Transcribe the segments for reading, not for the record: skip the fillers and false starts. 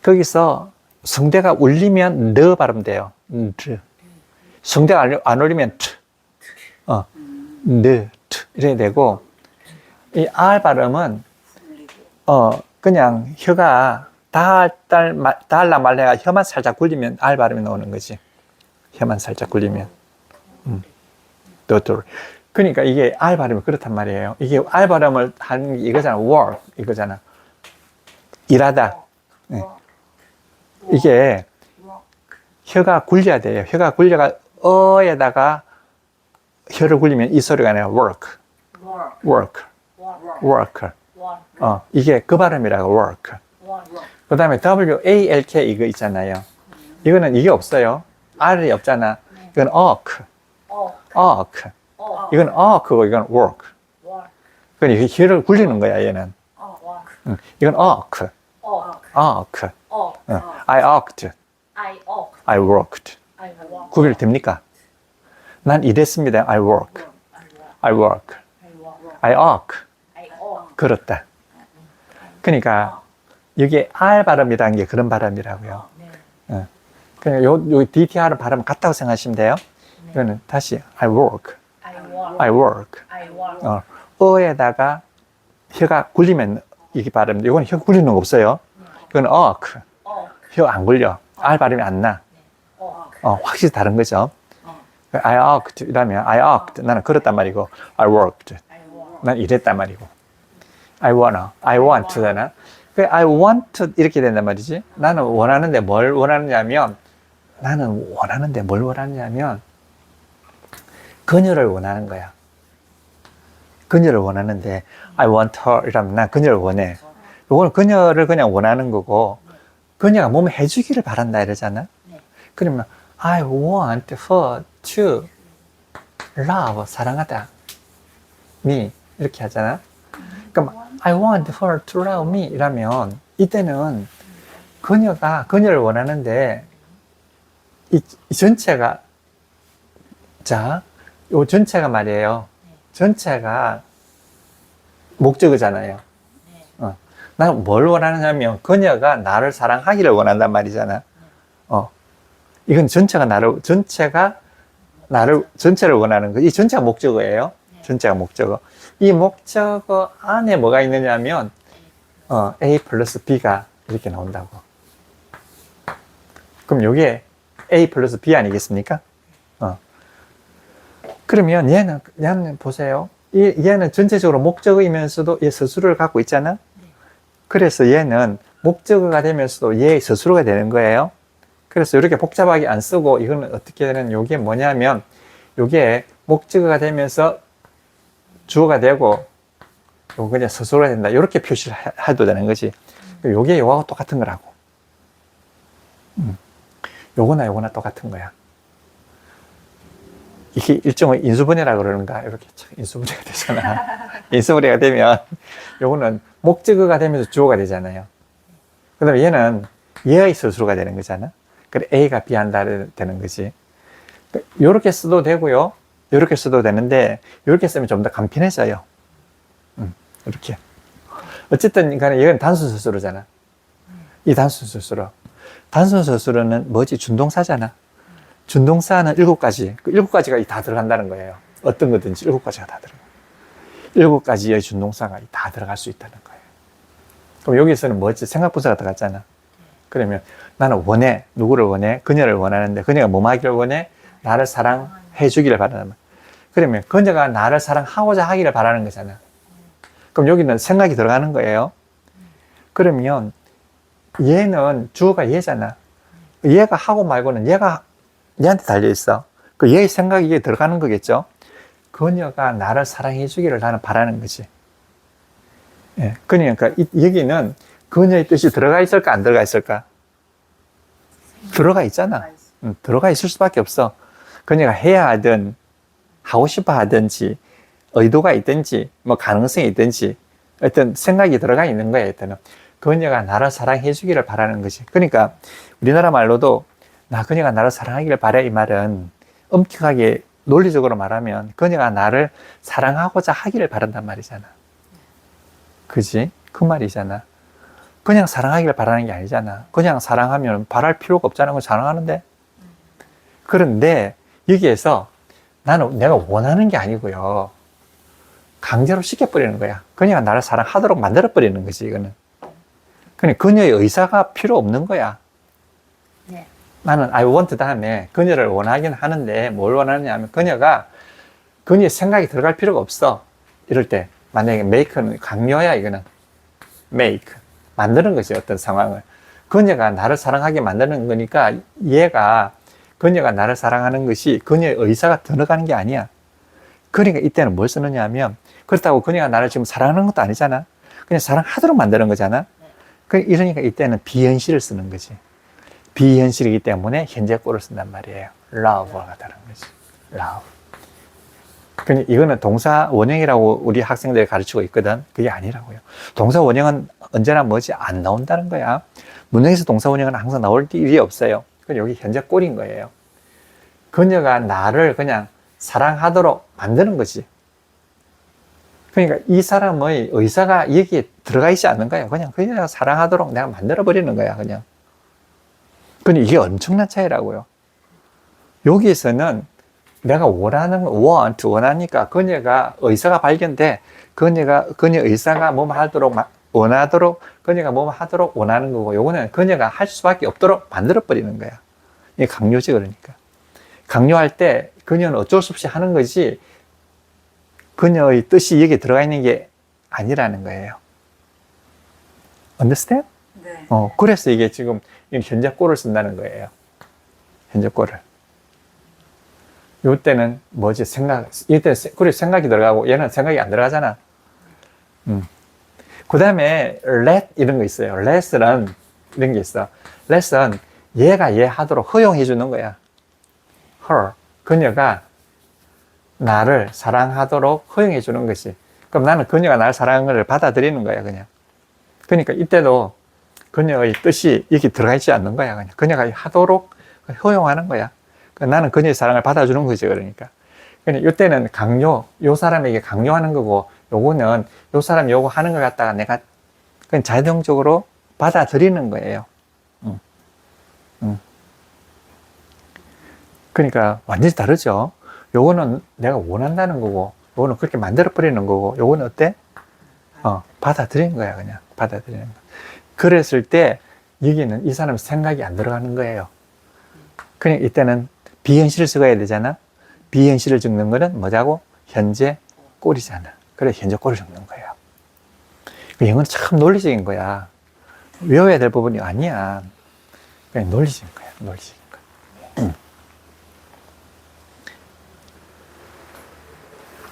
거기서 성대가 울리면 너 발음 돼요. 성대가 안 울리면 트. 트. 이래야 되고, 이 R 발음은, 그냥 혀가 달라 말래가 혀만 살짝 굴리면 R 발음이 나오는 거지. 혀만 살짝 굴리면. 그러니까 이게 R 발음이 그렇단 말이에요. 이게 R 발음을 하는 게 이거잖아. work. 이거잖아. 일하다. 네. 이게 혀가 굴려야 돼요. 혀가 굴려가 어에다가 혀를 굴리면 이 소리가 나요. work. 이게 그 발음이라고 work. 그 다음에 WALK 이거 있잖아요. 이거는 이게 없어요. R이 없잖아. 이건 awk. 이건 awk고 이건 work. 그러니까 혀를 굴리는 거야, 얘는. 이건 awk. I walked. I worked. 구별 됩니까? 난 일했습니다. I work. I walk. 그렇다. 그러니까 여기 R 발음이라는 게 그런 발음이라고요. 그냥 요 DTR 발음 같다고 생각하시면 돼요. 이거는 다시 I work. 어에다가 혀가 굴리면 이게 발음인데 이건 혀 굴리는 거 없어요. 이건 혀 안 굴려. R 발음이 안 나. 확실히 다른 거죠. I walked 이라면 I walked 나는 걸었단 말이고 I worked 난 일했단 말이고 I want 되나? I want 이렇게 된단 말이지. 나는 원하는데 뭘 원하느냐면 그녀를 원하는 거야. 그녀를 원하는데 I want her 이라면 난 그녀를 원해. 이거는 그녀를 그냥 원하는 거고 그녀가 몸에 해주기를 바란다 이러잖아. 그러면 I want her to love 사랑하다 me 이렇게 하잖아. 그러니까 I want her to love me 이라면 이때는 그녀가 그녀를 원하는데 이 전체가 요 전체가 말이에요. 전체가 목적어잖아요. 나는 뭘 원하느냐면 그녀가 나를 사랑하기를 원한단 말이잖아. 이건 전체를 원하는 거. 이 전체가 목적어예요. 전체가 목적어. 이 목적어 안에 뭐가 있느냐면 A 플러스 B가 이렇게 나온다고. 그럼 이게 A 플러스 B 아니겠습니까? 그러면 얘는 보세요. 얘는 전체적으로 목적어이면서도 얘 스스로를 갖고 있잖아. 그래서 얘는 목적어가 되면서도 얘의 스스로가 되는 거예요. 그래서 이렇게 복잡하게 안 쓰고 이거는 어떻게 되는 요게 뭐냐면 요게 목적어가 되면서 주어가 되고 요거 그냥 스스로가 된다. 이렇게 표시를 해도 되는 거지. 요게 요하고 똑같은 거라고. 요거나 똑같은 거야. 이게 일종의 인수분해라고 그러는가? 이렇게 인수분해가 되잖아. 인수분해가 되면 요거는 목적어가 되면서 주어가 되잖아요. 그 다음에 얘는 얘의 스스로가 되는 거잖아. 그래 A가 B 한다 되는 거지. 요렇게 써도 되고요. 요렇게 써도 되는데 요렇게 쓰면 좀 더 간편해져요. 이렇게. 어쨌든 간에 이건 단순 스스로잖아. 이 단순 스스로. 단순 스스로는 뭐지? 준동사잖아. 준동사는 7가지. 그 7가지가 다 들어간다는 거예요. 어떤 거든지 7가지가 다 들어가. 7가지의 준동사가 다 들어갈 수 있다는 거예요. 그럼 여기서는 뭐지? 생각분사가 들어갔잖아. 그러면 나는 원해. 누구를 원해? 그녀를 원하는데 그녀가 뭐 하기를 원해? 나를 사랑해 주기를 바라는 말. 그러면 그녀가 나를 사랑하고자 하기를 바라는 거잖아. 그럼 여기는 생각이 들어가는 거예요. 그러면 얘는 주어가 얘잖아. 얘가 하고 말고는 얘한테 달려있어. 그 얘의 생각이 이게 들어가는 거겠죠. 그녀가 나를 사랑해 주기를 나는 바라는 거지. 예. 그러니까 여기는 그녀의 뜻이 들어가 있을까 안 들어가 있을까? 들어가 있잖아. 들어가 있을 수밖에 없어. 그녀가 해야 하든 하고 싶어 하든지 의도가 있든지 뭐 가능성이 있든지 어떤 생각이 들어가 있는 거야. 일단은 그녀가 나를 사랑해 주기를 바라는 것이. 그러니까 우리나라 말로도 그녀가 나를 사랑하기를 바래 이 말은 엄격하게 논리적으로 말하면 그녀가 나를 사랑하고자 하기를 바란단 말이잖아. 그지? 그 말이잖아. 그냥 사랑하기를 바라는 게 아니잖아. 그냥 사랑하면 바랄 필요가 없잖아. 그냥 사랑하는데. 그런데 여기에서 나는 내가 원하는 게 아니고요. 강제로 시켜버리는 거야. 그녀가 나를 사랑하도록 만들어버리는 거지, 이거는. 그러니까 그녀의 의사가 필요 없는 거야. 네. 나는 I want 다음에 그녀를 원하긴 하는데 뭘 원하느냐 하면 그녀의 생각이 들어갈 필요가 없어. 이럴 때. 만약에 make는 강요야, 이거는. make. 만드는 거지, 어떤 상황을. 그녀가 나를 사랑하게 만드는 거니까 그녀가 나를 사랑하는 것이 그녀의 의사가 들어가는 게 아니야. 그러니까 이때는 뭘 쓰느냐 하면 그렇다고 그녀가 나를 지금 사랑하는 것도 아니잖아. 그냥 사랑하도록 만드는 거잖아. 이러니까 이때는 비현실을 쓰는 거지. 비현실이기 때문에 현재꼴을 쓴단 말이에요. love가 다른 거지. love. 그러니까 이거는 동사 원형이라고 우리 학생들이 가르치고 있거든. 그게 아니라고요. 동사 원형은 언제나 뭐지? 안 나온다는 거야. 문형에서 동사 원형은 항상 나올 일이 없어요. 여기 현재 꼴인 거예요. 그녀가 나를 그냥 사랑하도록 만드는 거지. 그러니까 이 사람의 의사가 여기에 들어가 있지 않는 거예요. 그냥 그녀가 사랑하도록 내가 만들어버리는 거야, 그냥. 근데 이게 엄청난 차이라고요. 여기에서는 내가 원하니까 그녀가 의사가 발견돼. 그녀 의사가 뭐 하도록 원하도록, 그녀가 뭐 하도록 원하는 거고, 요거는 그녀가 할 수밖에 없도록 만들어버리는 거야. 이게 강요지, 그러니까. 강요할 때 그녀는 어쩔 수 없이 하는 거지, 그녀의 뜻이 여기 들어가 있는 게 아니라는 거예요. Understand? 네. 그래서 이게 지금 현재 꼴을 쓴다는 거예요. 현재 꼴을. 요때는 뭐지? 이때 생각이 들어가고 얘는 생각이 안 들어가잖아. 그 다음에 let 이런 거 있어요. let은 이런 게 있어. let은 얘가 얘 하도록 허용해 주는 거야. her. 그녀가 나를 사랑하도록 허용해 주는 것이. 그럼 나는 그녀가 나를 사랑하는 걸 받아들이는 거야, 그냥. 그러니까 이때도 그녀의 뜻이 여기 들어가 있지 않는 거야, 그냥. 그녀가 하도록 허용하는 거야. 나는 그녀의 사랑을 받아주는 거지, 그러니까. 그러니까 이때는 요 사람에게 강요하는 거고, 요거는 요 사람이 요거 하는 걸 갖다가 내가 그냥 자동적으로 받아들이는 거예요. 그러니까 완전히 다르죠. 요거는 내가 원한다는 거고, 요거는 그렇게 만들어버리는 거고, 요거는 어때? 받아들이는 거야, 그냥. 받아들이는 거. 그랬을 때, 여기는 이 사람 생각이 안 들어가는 거예요. 그냥 이때는 비현실을 써야 되잖아. 비현실을 적는 거는 뭐자고? 현재 꼴이잖아. 그래, 현재 꼴을 적는 거예요. 영어는 참 논리적인 거야. 외워야 될 부분이 아니야. 그냥 논리적인 거야, 논리적인 거야.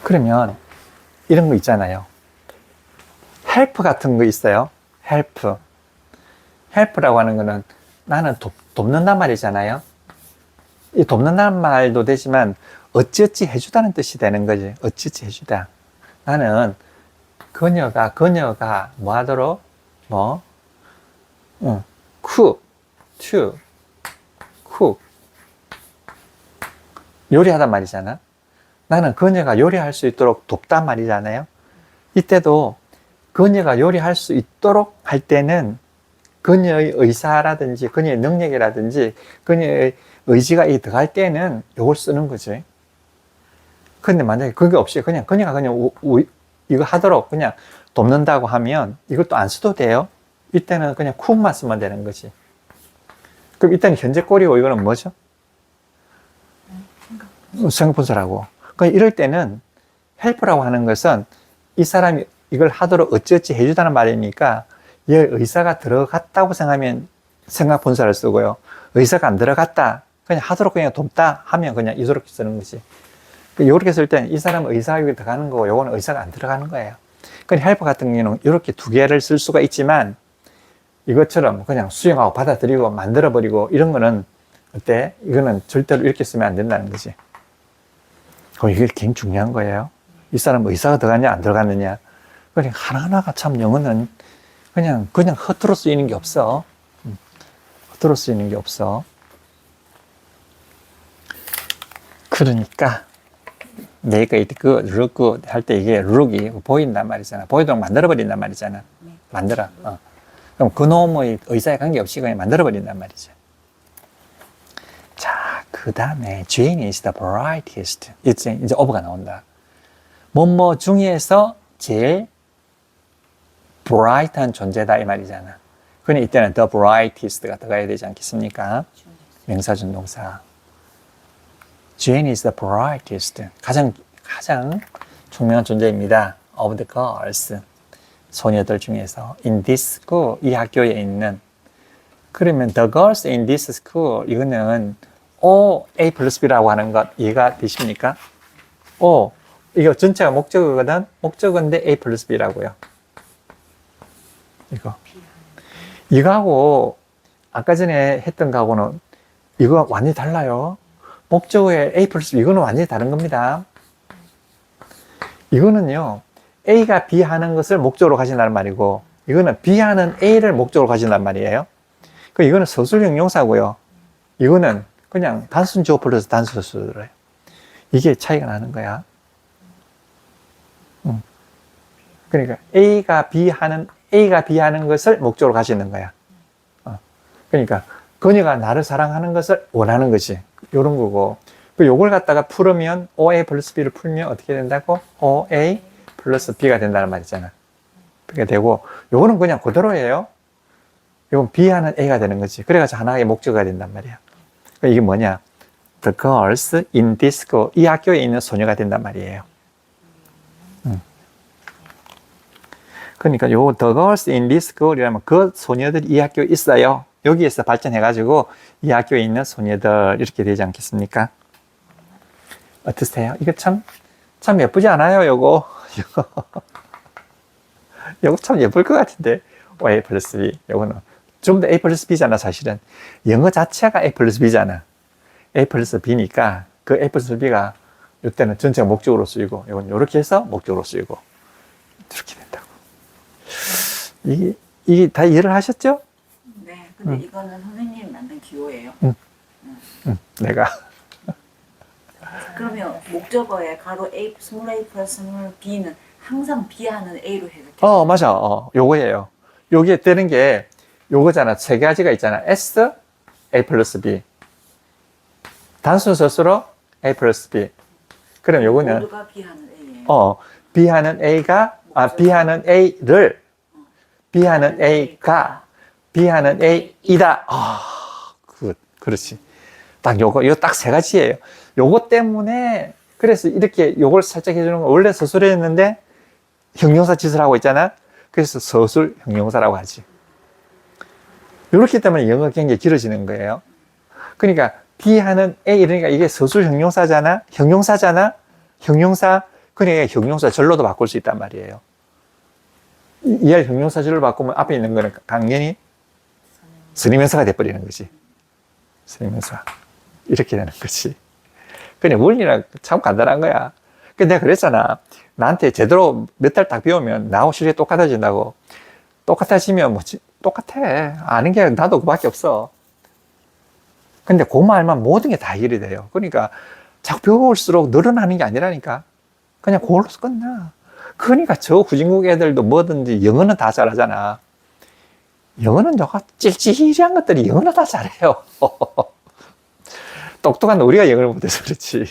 그러면 이런 거 있잖아요. help 같은 거 있어요. help라고 하는 거는 나는 돕는단 말이잖아요. 이 돕는다는 말도 되지만 어찌어찌 해주다는 뜻이 되는 거지. 어찌어찌 해주다. 나는 그녀가 뭐 하도록 cook 요리하단 말이잖아. 나는 그녀가 요리할 수 있도록 돕단 말이잖아요. 이때도 그녀가 요리할 수 있도록 할 때는 그녀의 의사라든지 그녀의 능력이라든지 그녀의 의지가 들어갈 때는 요걸 쓰는 거지. 근데 만약에 그게 없이 그녀가 이거 하도록 그냥 돕는다고 하면 이것도 안 써도 돼요. 이때는 그냥 쿡만 쓰면 되는 거지. 그럼 이때는 현재 꼴이고 이거는 뭐죠? 생각분사라고. 그러니까 이럴 때는 help라고 하는 것은 이 사람이 이걸 하도록 어찌어찌 해주다는 말이니까 얘 의사가 들어갔다고 생각하면 생각분사를 쓰고요. 의사가 안 들어갔다. 그냥 하도록 그냥 돕다 하면 그냥 이렇게 쓰는 거지. 이렇게 쓸 때는 이 사람은 의사가 여기 들어가는 거고 요거는 의사가 안 들어가는 거예요. 그러니까 help 같은 경우는 이렇게 두 개를 쓸 수가 있지만 이것처럼 그냥 수용하고 받아들이고 만들어버리고 이런 거는 어때? 이거는 절대로 이렇게 쓰면 안 된다는 거지. 이게 굉장히 중요한 거예요. 이 사람은 의사가 들어갔냐 안 들어갔느냐. 그러니까 하나하나가 참 영어는 그냥 허투루 쓰이는 게 없어. 허투루 쓰이는 게 없어. 그러니까 내가 룩 할 때 이게 룩이 보인단 말이잖아. 보이도록 만들어버린단 말이잖아. 만들어. 그럼 그놈의 의사에 관계없이 그냥 만들어버린단 말이죠. 자, 그 다음에 Jane is the brightest. 이제 어부가 나온다. 뭐뭐 중에서 제일 bright한 존재다 이 말이잖아. 그러니 이때는 the brightest가 들어가야 되지 않겠습니까? 명사준동사. Jane is the brightest. 가장 총명한 존재입니다. of the girls. 소녀들 중에서 in this school, 이 학교에 있는. 그러면 the girls in this school, 이거는 O, A 플러스 B라고 하는 것 이해가 되십니까? O, 이거 전체가 목적어거든. 목적어인데 A 플러스 B라고요. 이거하고 아까 전에 했던 거하고는 이거 완전히 달라요. 목적어에 A 플러스 B, 이거는 완전히 다른 겁니다. 이거는요, A가 B 하는 것을 목적으로 가진다는 말이고, 이거는 B 하는 A를 목적으로 가진단 말이에요. 이거는 서술 형용사고요. 이거는 그냥 단순 주어 플러스 단수 서술이에요. 이게 차이가 나는 거야. 그러니까 A가 B 하는 것을 목적으로 가지는 거야. 그러니까 그녀가 나를 사랑하는 것을 원하는 거지. 이런 거고. 요걸 갖다가 풀으면 OA 플러스 B를 풀면 어떻게 된다고? OA 플러스 B가 된다는 말이잖아. 그게 되고, 요거는 그냥 그대로예요. 이건 B 하는 A가 되는 거지. 그래가지고 하나의 목적어가 된단 말이야. 그러니까 이게 뭐냐? The girls in this school. 이 학교에 있는 소녀가 된단 말이에요. 그러니까 요 The girls in this school이라면 그 소녀들이 이 학교에 있어요. 여기에서 발전해가지고 이 학교에 있는 소녀들 이렇게 되지 않겠습니까? 어떠세요? 이거 참 예쁘지 않아요? 요거 참 예쁠 것 같은데. A 플러스 B. 요거는 전부 다 A 플러스 B잖아, 사실은. 영어 자체가 A 플러스 B잖아. A 플러스 B니까 그 A 플러스 B가 이때는 전체가 목적으로 쓰이고, 이건 이렇게 해서 목적으로 쓰이고, 이렇게 된다고. 이게 다 이해를 하셨죠? 네, 근데 이거는 선생님이 만든 기호예요. 내가. 그러면 목적어에 가로 A, 스몰 a 플러스 스몰 B는 항상 B하는 A로 해석해요. 맞아. 요거예요. 요게 되는 게 요거잖아. 세 가지가 있잖아. S, A 플러스 B. 단순 서술어 A 플러스 B. 그럼 요거는 모두가 B하는 A예요. B하는 A가 B하는 A를 B하는 A가 B하는 A이다. 그렇지. 딱 이거 딱 세 가지예요. 요거 때문에 그래서 이렇게 요걸 살짝 해주는 거. 원래 서술했는데 형용사 짓을 하고 있잖아. 그래서 서술 형용사라고 하지. 이렇기 때문에 영어 굉장히 길어지는 거예요. 그러니까 B하는 A 이러니까 이게 서술 형용사잖아. 형용사. 그러니까 형용사 절로도 바꿀 수 있단 말이에요. ER 형용사 절로 바꾸면 앞에 있는 거는 당연히 선임명사가 돼버리는 거지. 선임명사. 이렇게 되는 거지. 그냥 원리는 참 간단한 거야. 근데 내가 그랬잖아. 나한테 제대로 몇 달 딱 배우면 나하고 실력이 똑같아진다고. 똑같아지면 뭐지? 똑같아. 아는 게 나도 그밖에 없어. 근데 그 말만 모든 게 다 해결이 돼요. 그러니까 자꾸 배울수록 늘어나는 게 아니라니까. 그냥 그걸로서 끝나. 그러니까 저 후진국 애들도 뭐든지 영어는 다 잘하잖아. 영어는 저가 찔찔한 것들이 영어는 다 잘해요. 똑똑한 우리가 영어를 못해서 그렇지.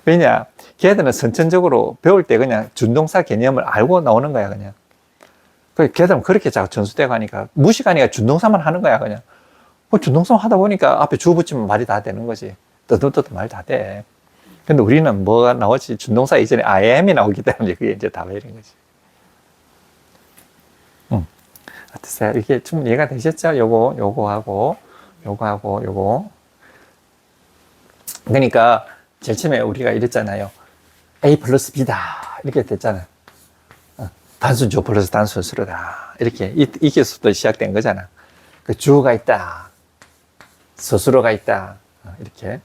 왜냐? 걔들은 선천적으로 배울 때 그냥 준동사 개념을 알고 나오는 거야, 그냥. 걔들은 그렇게 자꾸 전수되고 하니까 무시가니까 준동사만 하는 거야, 그냥. 준동사 하다 보니까 앞에 주어 붙이면 말이 다 되는 거지. 떠듬떠듬 말이 다 돼. 근데 우리는 뭐가 나오지? 준동사 이전에 I am이 나오기 때문에 그게 이제 다 버린 거지. 어떠세요? 이게 충분히 이해가 되셨죠? 요거하고. 그러니까 제일 처음에 우리가 이랬잖아요. A 플러스 B다. 이렇게 됐잖아. 단순 주어 플러스 단순 서술어다. 이게서부터 시작된 거잖아. 그 주어가 있다. 서술어가 있다. 이렇게.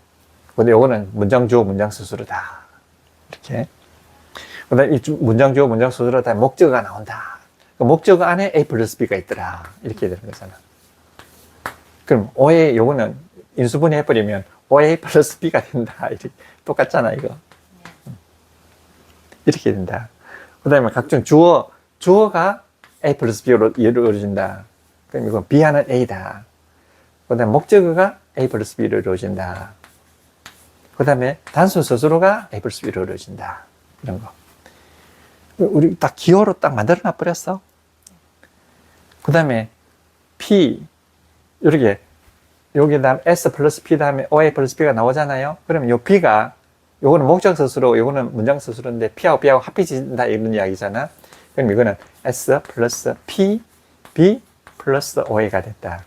근데 요거는 문장 주어 문장 서술어다. 이렇게. 그 다음에 이 문장 주어 문장 서술어다. 목적어가 나온다. 그 목적어 안에 A 플러스 B가 있더라. 이렇게 되는 거잖아. 그럼 OA 요거는 인수분해 해버리면 OA 플러스 B가 된다. 이렇게 똑같잖아, 이거. 이렇게 된다. 그 다음에 각종 주어가 A 플러스 B로 이루어진다. 그럼 이건 B하는 A다. 그 다음에 목적어가 A 플러스 B로 이루어진다. 그 다음에 단수 스스로가 A 플러스 B로 이루어진다. 이런 거. 우리 딱 기호로 딱 만들어 놔 버렸어. 그 다음에 P, 이렇게, 여기 다음 S 플러스 P 다음에 OA 플러스 B가 나오잖아요. 그러면 요 B가, 요거는 목적 스스로, 요거는 문장 스스로인데 P하고 B하고 합해진다 이런 이야기잖아. 그럼 이거는 S 플러스 P, B 플러스 OA가 됐다.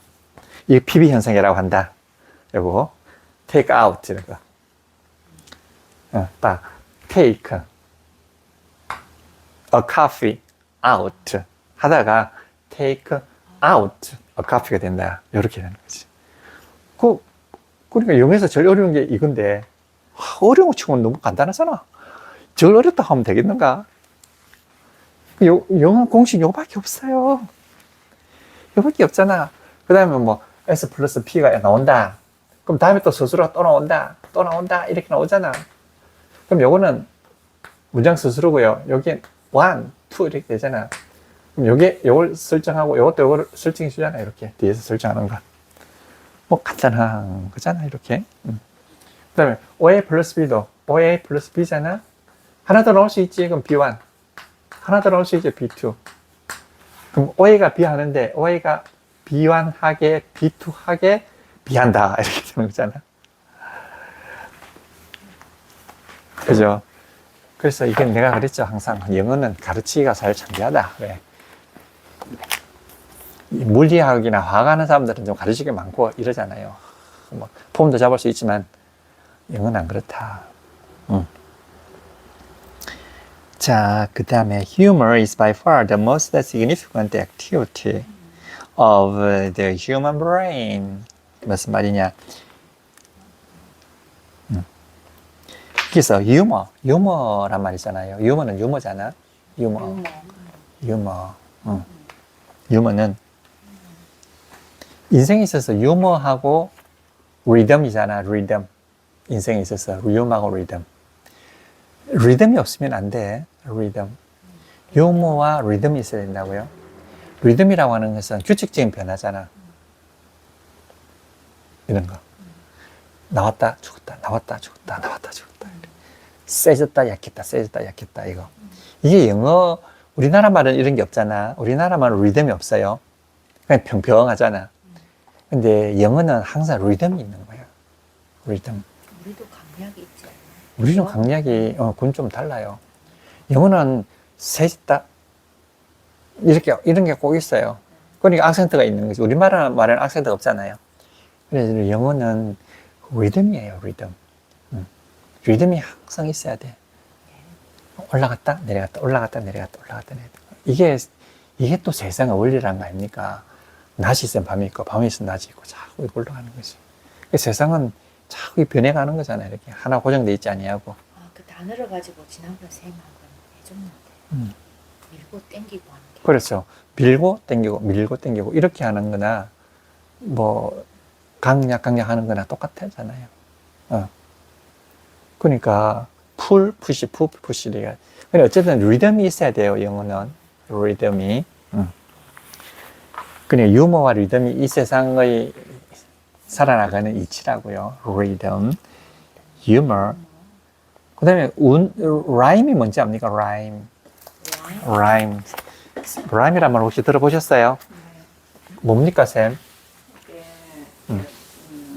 이게 PB 현상이라고 한다. 요거, take out, 이런 거. 딱, take a coffee out 하다가 take out a coffee가 된다. 이렇게 되는 거지. 그러니까 영어에서 제일 어려운 게 이건데, 어려운 거 치고는 너무 간단하잖아. 제일 어렵다 하면 되겠는가? 영어 공식 요거밖에 없어요. 요거밖에 없잖아. 그 다음에 뭐, S 플러스 P가 나온다. 그럼 다음에 또 스스로가 또 나온다. 또 나온다. 이렇게 나오잖아. 그럼 요거는 문장 스스로고요. 여기엔 1, 2 이렇게 되잖아. 그럼 요걸 설정하고 요것도 요거를 설정해 주잖아. 이렇게 뒤에서 설정하는 거. 뭐 간단한 거잖아. 이렇게. 그 다음에 OA 플러스 B도 OA 플러스 B잖아. 하나 더 넣을 수 있지. 그럼 B1. 하나 더 넣을 수 있지. B2. 그럼 OA가 B 하는데 OA가 B1 하게 B2 하게 B 한다. 이렇게 되는 거잖아. 그죠? 그래서 이게 내가 그랬죠. 항상 영어는 가르치기가 잘 창피하다. 왜? 물리학이나 화학하는 사람들은 좀 가르치기 많고 이러잖아요. 뭐 폼도 잡을 수 있지만 영어는 안 그렇다. 자, 그 다음에 humor is by far the most significant activity of the human brain. 무슨 말이냐? 그래서 유머란 말 있잖아요. 유머는 유머잖아. 유머. 유머는 인생에 있어서 유머하고 리듬이잖아. 리듬. 인생에 있어서 유머하고 리듬. 리듬이 없으면 안 돼. 리듬. 유머와 리듬이 있어야 된다고요. 리듬이라고 하는 것은 규칙적인 변화잖아. 이런 거. 나왔다 죽었다 나왔다 죽었다 나왔다 죽었다 세졌다 약했다 세졌다 약했다 이거. 이게 영어 우리나라 말은 이런 게 없잖아. 우리나라 말은 리듬이 없어요. 그냥 평평하잖아. 근데 영어는 항상 리듬이 있는 거야. 리듬. 우리도 강약이 있지 않나요? 우리는 강약이 그건 좀 달라요. 영어는 세졌다 이렇게 이런 게 꼭 있어요. 그러니까 악센트가 있는 거지. 우리나라 말에는 악센트가 없잖아요. 그래서 영어는 리듬이에요, 리듬. 리듬이 항상 있어야 돼. 올라갔다, 내려갔다, 올라갔다, 내려갔다, 올라갔다, 내려갔다. 이게 또 세상의 원리라는 거 아닙니까? 낮이 있으면 밤이 있고, 밤이 있으면 낮이 있고, 자꾸 올라가는 거지. 세상은 자꾸 변해가는 거잖아요. 이렇게. 하나 고정돼 있지 아니하고. 그 단어를 가지고 지난번 쌤 한번 해줬는데. 밀고 땡기고 하는 게. 그렇죠. 밀고 땡기고, 이렇게 하는 거나, 뭐, 강약 하는 거나 똑같잖아요. 그러니까, 푸시. 그러니까 어쨌든 리듬이 있어야 돼요, 영어는. 리듬이. 그러니까 유머와 리듬이 이 세상의 살아나가는 이치라고요. 리듬, 유머. 그 다음에 라임이 뭔지 압니까? 라임이란 말 혹시 들어보셨어요? 뭡니까, 쌤?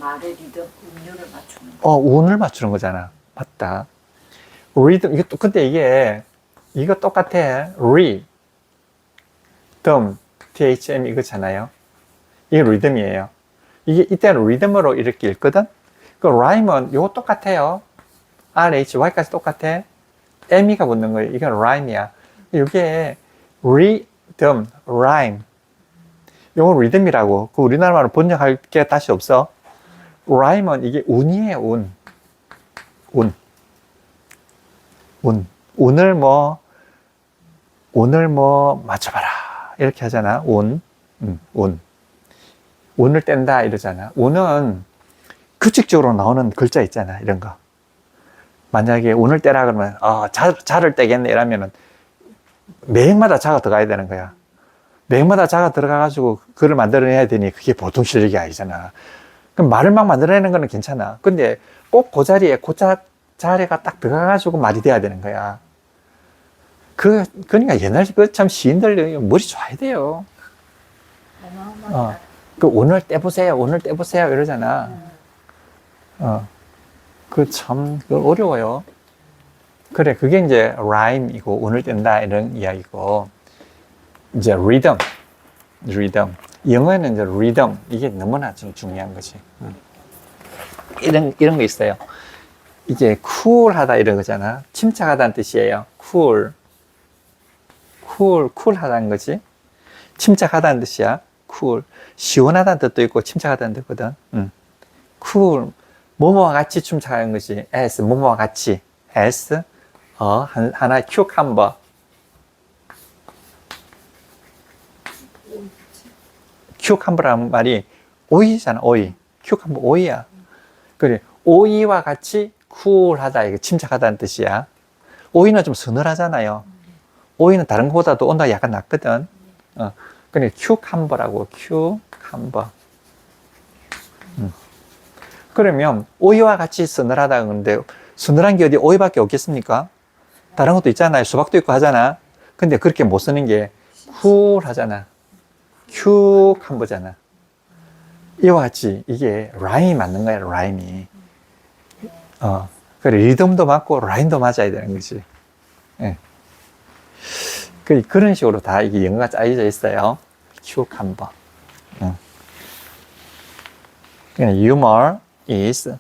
말의 리듬, 음료를 맞추는 거. 운을 맞추는 거잖아. 맞다. 리듬, 이거 똑같아. 리듬, THM 이거잖아요. 이게 리듬이에요. 이때는 리듬으로 이렇게 읽거든? 그 라임은 이거 똑같아요. RHY까지 똑같아. ME가 붙는 거예요. 이건 라임이야. 이게 리듬, 라임. 이건 리듬이라고. 그 우리나라 말로 번역할 게 다시 없어. 라임은 이게 운이에요, 운. 운을 맞춰봐라. 이렇게 하잖아. 운. 운을 뗀다. 이러잖아. 운은 규칙적으로 나오는 글자 있잖아. 이런 거. 만약에 운을 떼라 그러면, 자를 떼겠네. 이러면은 매일마다 자가 들어가야 되는 거야. 맥마다 자가 들어가가지고 글을 만들어내야 되니 그게 보통 실력이 아니잖아. 그럼 말을 막 만들어내는 거는 괜찮아. 근데 꼭 그 자리에 자리가 딱 들어가가지고 말이 돼야 되는 거야. 그러니까 옛날 참 시인들 머리 좋아야 돼요. 어마어마하다. 그 오늘 떼보세요, 오늘 떼보세요 이러잖아. 그 참 어려워요. 그래, 그게 이제 라임이고 오늘 뗀다 이런 이야기고, 이제 리듬. 영어에는 이제 리듬, 이게 너무나 좀 중요한 거지. 이런 거 있어요. 이게 쿨하다 이런 거잖아. 침착하다는 뜻이에요. 쿨하다는 거지. 침착하다는 뜻이야. 시원하다는 뜻도 있고 침착하다는 뜻거든. 뭐뭐와 같이 침착한 거지. 뭐뭐와 같이. 하나 큐캄버. 큐캄버라는 말이 오이잖아, 오이. 큐캄버 오이야. 그래, 오이와 같이 쿨하다, 이게 침착하다는 뜻이야. 오이는 좀 서늘하잖아요. 오이는 다른 것보다도 온도가 약간 낮거든. 그래, 큐캄버라고, 큐캄버. 그러면 오이와 같이 서늘하다 그러는데, 서늘한 게 어디 오이밖에 없겠습니까? 다른 것도 있잖아요. 수박도 있고 하잖아. 근데 그렇게 못 쓰는 게 쿨하잖아. 큐캄버잖아. 이와 같이 이게 라임이 맞는 거야, 라임이. 그래, 리듬도 맞고 라임도 맞아야 되는 거지. 예. 그런 식으로 다 이게 영어가 짜여져 있어요. 큐캄버. humor is,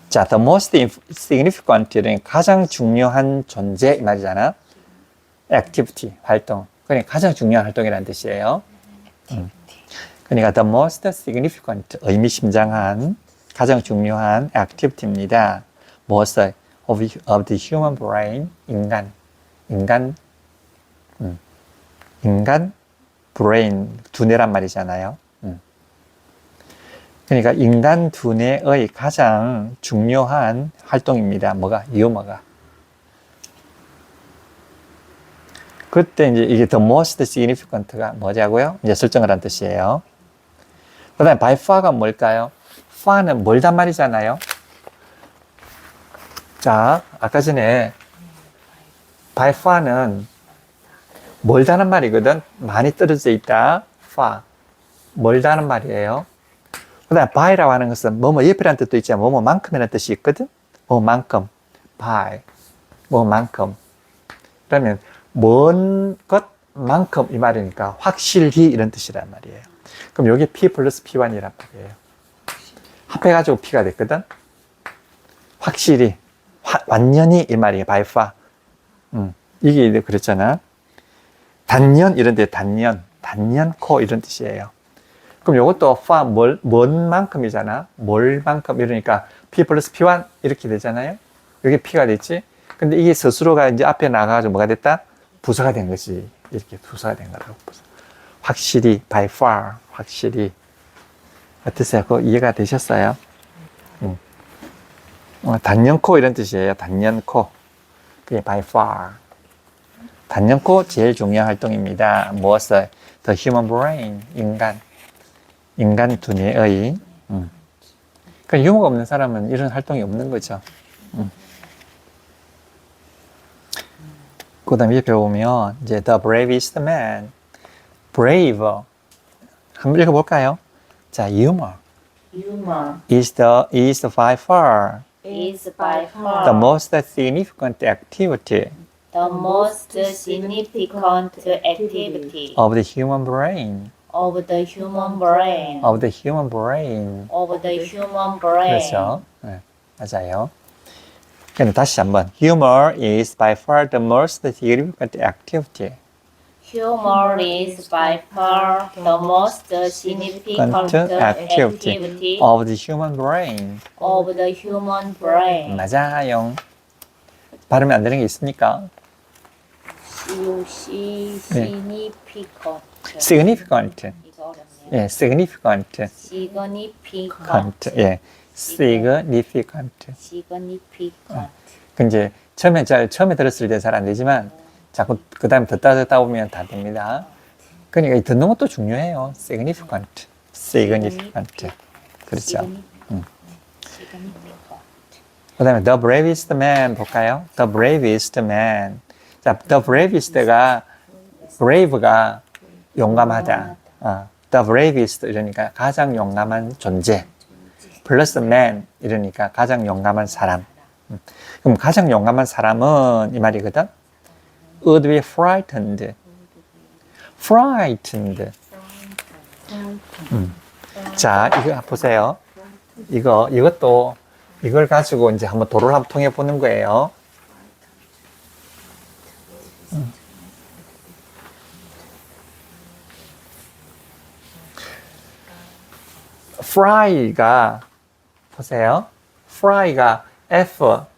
자, the most significant, 가장 중요한 존재 이 말이잖아. activity, 활동. 그러니까 가장 중요한 활동이라는 뜻이에요. 그러니까 the most significant, 의미심장한, 가장 중요한 activity입니다. 무엇을? of the human brain, 인간 brain, 두뇌란 말이잖아요. 그러니까 인간 두뇌의 가장 중요한 활동입니다. 뭐가? 유머가. 그때 이제 이게 the most significant가 뭐냐고요? 이제 설정을 한 뜻이에요. 그 다음에 by far가 뭘까요? far는 멀단 말이잖아요. 자, 아까 전에 by far는 멀다는 말이거든. 많이 떨어져 있다. far. 멀다는 말이에요. 그 다음에 by라고 하는 것은 뭐뭐 옆이라는 뜻도 있지만 뭐뭐만큼이라는 뜻이 있거든. 뭐만큼. by. 뭐만큼. 그러면 먼 것만큼 이 말이니까 확실히 이런 뜻이란 말이에요. 그럼 이게 P 플러스 P1이란 말이에요. 합해가지고 P가 됐거든. 확실히, 완전히 이 말이에요. by far. 이게 그랬잖아. 단연 이런 데 단연코 이런 뜻이에요. 그럼 이것도 far, 먼 만큼이잖아. 멀만큼 이러니까 P 플러스 P1 이렇게 되잖아요. 이게 P가 됐지. 근데 이게 스스로가 이제 앞에 나가가지고 뭐가 됐다? 부서가 된 거지. 이렇게 부서가 된 거라고. 확실히, by far, 확실히. 어떠세요? 그거 이해가 되셨어요? 단연코 이런 뜻이에요. 단연코. 그게 by far. 단연코 제일 중요한 활동입니다. 무엇을? The human brain, 인간 두뇌의. 그러니까 유머가 없는 사람은 이런 활동이 없는 거죠. 그 다음에 옆에 보면, 이제, the bravest man, brave. 한번 읽어볼까요? 자, humor is by far the most significant activity the most significant activity of the human brain. of the human brain. of the human brain. Of the human brain. 그렇죠. 네, 맞아요. 그럼 다시 한번. Humor is by far the most significant activity Humor is by far the most significant activity of the human brain. of the human brain. 맞아요. 발음이 안 되는 게 있습니까? significant. significant. 이거 어렵네요. 예, significant. significant. 예, significant. significant. 그 이제 처음에 들었을 때 잘 안 되지만 자꾸 그 다음에 듣다 보면 다 됩니다. 그러니까 이 듣는 것도 중요해요. significant. significant. 그렇죠. significant. 그 다음에 the bravest man 볼까요? the bravest man. 자, the bravest가 brave가 용감하다. the bravest 이러니까 가장 용감한 존재. 플러스 man 이러니까 가장 용감한 사람. 그럼 가장 용감한 사람은 이 말이거든. would be frightened. frightened. 자, 이거 보세요. 이것도 이걸 가지고 이제 한번 도를 한번 통해 보는 거예요. fry가 보세요. fry가 F-R-I-G-H-T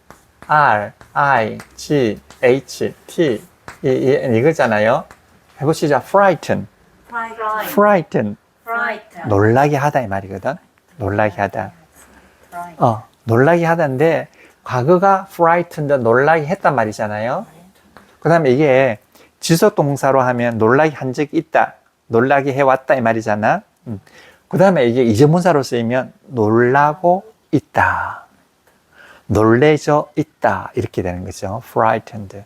이거잖아요. 해보시죠. frighten. frighten. frighten. 놀라게 하다 이 말이거든. 놀라게 하다. 놀라게 하다인데 과거가 frightened 놀라게 했단 말이잖아요. 그 다음에 이게 지속 동사로 하면 놀라게 한 적이 있다. 놀라게 해왔다 이 말이잖아. 그 다음에 이게 이전문사로 쓰이면 놀라고 있다. 놀래져 있다. 이렇게 되는 거죠. frightened.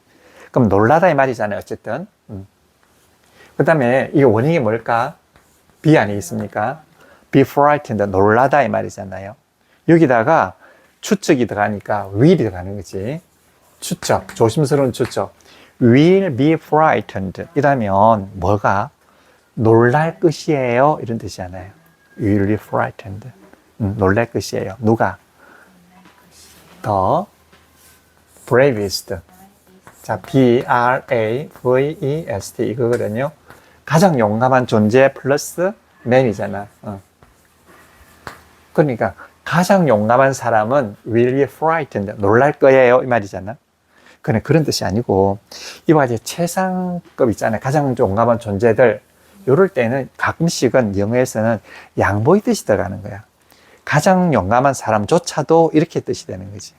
그럼 놀라다 이 말이잖아요. 어쨌든. 그 다음에 이게 원형이 뭘까? be 아니겠습니까? be frightened. 놀라다 이 말이잖아요. 여기다가 추측이 들어가니까 will이 들어가는 거지. 추측. 조심스러운 추측. will be frightened. 이라면 뭐가? 놀랄 것이에요. 이런 뜻이잖아요. will be frightened. 놀랄 것이에요. 누가? The bravest. 자, B-R-A-V-E-S-T 이거거든요. 가장 용감한 존재 플러스 man이잖아. 그러니까 가장 용감한 사람은 will be frightened. 놀랄 거예요. 이 말이잖아. 그런 뜻이 아니고 이와 같이 최상급 있잖아요. 가장 용감한 존재들. 이럴 때는 가끔씩은 영어에서는 양보의 뜻이 들어가는 거야. 가장 용감한 사람조차도 이렇게 뜻이 되는 거지.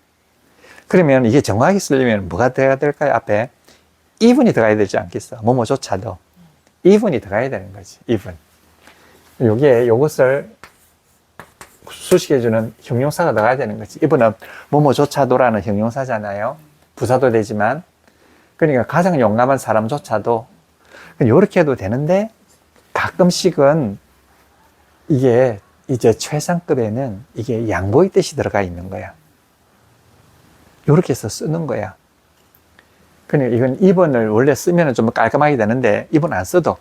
그러면 이게 정확하게 쓰려면 뭐가 들어가야 될까요? 앞에 even이 들어가야 되지 않겠어? 뭐뭐조차도. even이 들어가야 되는 거지. even. 요것을 수식해주는 형용사가 들어가야 되는 거지. even은 뭐뭐조차도라는 형용사잖아요. 부사도 되지만. 그러니까 가장 용감한 사람조차도 이렇게 해도 되는데 가끔씩은 이게 이제 최상급에는 이게 양보의 뜻이 들어가 있는 거야. 이렇게 해서 쓰는 거야. 그러니까 이건 even을 원래 쓰면 좀 깔끔하게 되는데 even 안 써도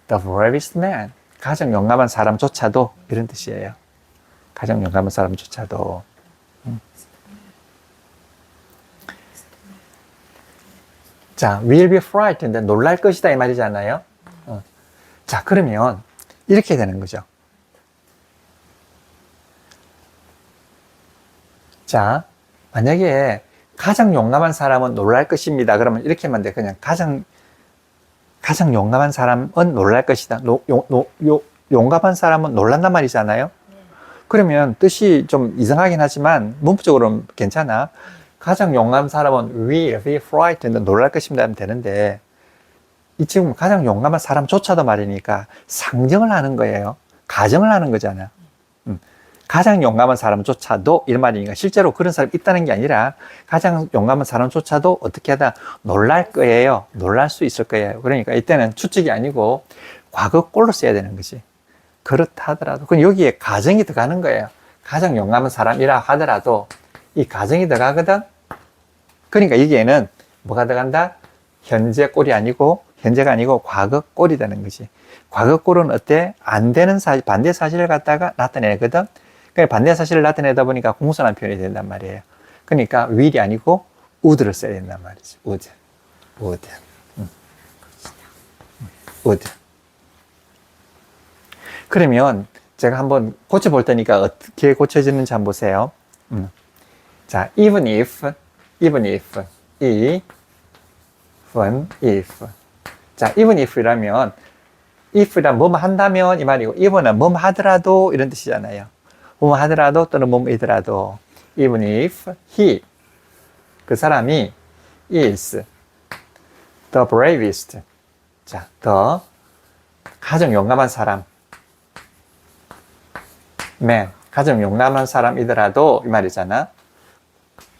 the bravest man. 가장 용감한 사람조차도 이런 뜻이에요. 가장 용감한 사람조차도. 자, will be frightened. 놀랄 것이다 이 말이잖아요. 자, 그러면 이렇게 되는 거죠. 자, 만약에 가장 용감한 사람은 놀랄 것입니다. 그러면 이렇게만 돼. 그냥 가장 용감한 사람은 놀랄 것이다. 용감한 사람은 놀란단 말이잖아요. 그러면 뜻이 좀 이상하긴 하지만 문법적으로는 괜찮아. 가장 용감한 사람은 will be frightened. 놀랄 것입니다 하면 되는데 이 지금 가장 용감한 사람조차도 말이니까 상정을 하는 거예요. 가정을 하는 거잖아. 가장 용감한 사람조차도 이런 말이니까 실제로 그런 사람이 있다는 게 아니라 가장 용감한 사람조차도 어떻게 하다 놀랄 거예요. 놀랄 수 있을 거예요. 그러니까 이때는 추측이 아니고 과거꼴로 써야 되는 거지. 그렇다 하더라도 그럼 여기에 가정이 들어가는 거예요. 가장 용감한 사람이라 하더라도 이 가정이 들어가거든. 그러니까 여기에는 뭐가 들어간다? 현재 꼴이 아니고 현재가 아니고 과거 꼴이 되는 거지. 과거 꼴은 어때? 안 되는 사실, 반대 사실을 갖다가 나타내거든. 그러니까 반대 사실을 나타내다 보니까 공손한 표현이 된단 말이에요. 그러니까 will이 아니고 would를 써야 된단 말이지. would. 그러면 제가 한번 고쳐볼 테니까 어떻게 고쳐지는지 한번 보세요. 자, even if. 자, even if라면 if란 뭐뭐 한다면 이 말이고 even은 뭐뭐 하더라도 이런 뜻이잖아요. 뭐뭐 하더라도 또는 뭐뭐이더라도 even if he 그 사람이 is the bravest 자, the 가장 용감한 사람, man, 가장 용감한 사람이더라도 이 말이잖아.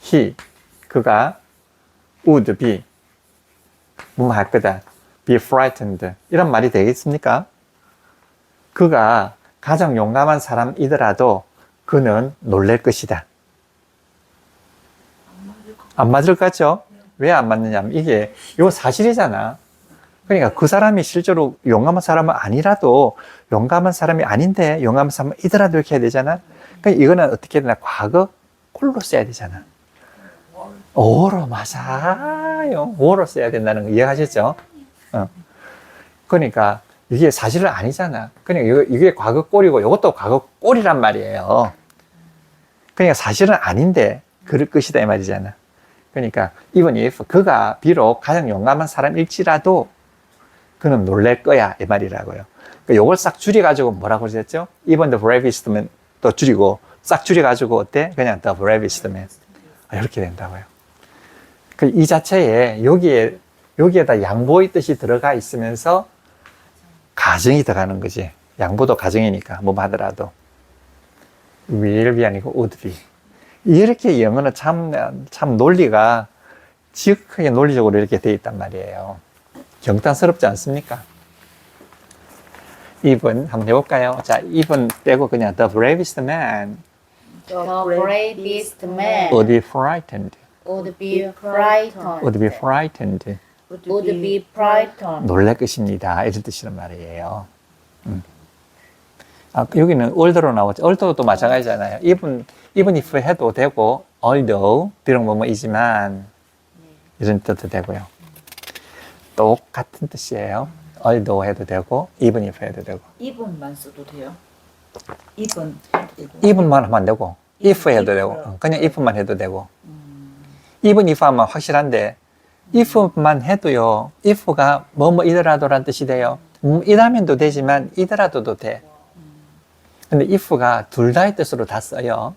he, 그가 would be, 뭐 할 거다. be frightened. 이런 말이 되겠습니까? 그가 가장 용감한 사람이더라도 그는 놀랄 것이다. 안 맞을 것 같죠? 왜 안 맞느냐면 이게 이거 사실이잖아. 그러니까 그 사람이 실제로 용감한 사람은 아니라도 용감한 사람이 아닌데 용감한 사람이더라도 이렇게 해야 되잖아. 그러니까 이거는 어떻게 해야 되나? 과거 꼴로 써야 되잖아. 오로 맞아요. 오로 써야 된다는 거 이해하셨죠? 그러니까 이게 사실은 아니잖아. 그러니까 이게 과거 꼴이고 이것도 과거 꼴이란 말이에요. 그러니까 사실은 아닌데 그럴 것이다 이 말이잖아. 그러니까 even if 그가 비록 가장 용감한 사람일지라도 그는 놀랄 거야 이 말이라고요. 그러니까 이걸 싹 줄여가지고 뭐라고 그랬죠? even the bravest man 또 줄이고 싹 줄여가지고 어때? 그냥 the bravest man 이렇게 된다고요. 그 이 자체에 여기에다 양보의 뜻이 들어가 있으면서 가정이 들어가는 거지. 양보도 가정이니까 뭐 하더라도 will be 아니고 would be. 이렇게 영어는 참 논리가 지극하게 논리적으로 이렇게 돼 있단 말이에요. 경탄스럽지 않습니까? even 한번 해볼까요? 자, even 빼고 그냥 the bravest man The bravest man would be frightened. would be frightened. would be frightened. Would be frightened. 놀랄 것입니다. 이런 뜻이란 말이에요. 여기는 older로 나오죠. older도 마찬가지잖아요. even if 해도 되고, although, 비록 뭐뭐이지만, 이런 뜻도 되고요. 똑같은 뜻이에요. although 해도 되고, even if 해도 되고. 이분만 써도 돼요? 이분. even만 하면 안 되고, if 해도 되고, 그냥 if만 해도 되고. even if 하면 확실한데, if만 해도요, if가 뭐뭐이더라도란 뜻이 돼요. 이라면도 되지만, 이더라도도 돼. 근데 if가 둘 다의 뜻으로 다 써요.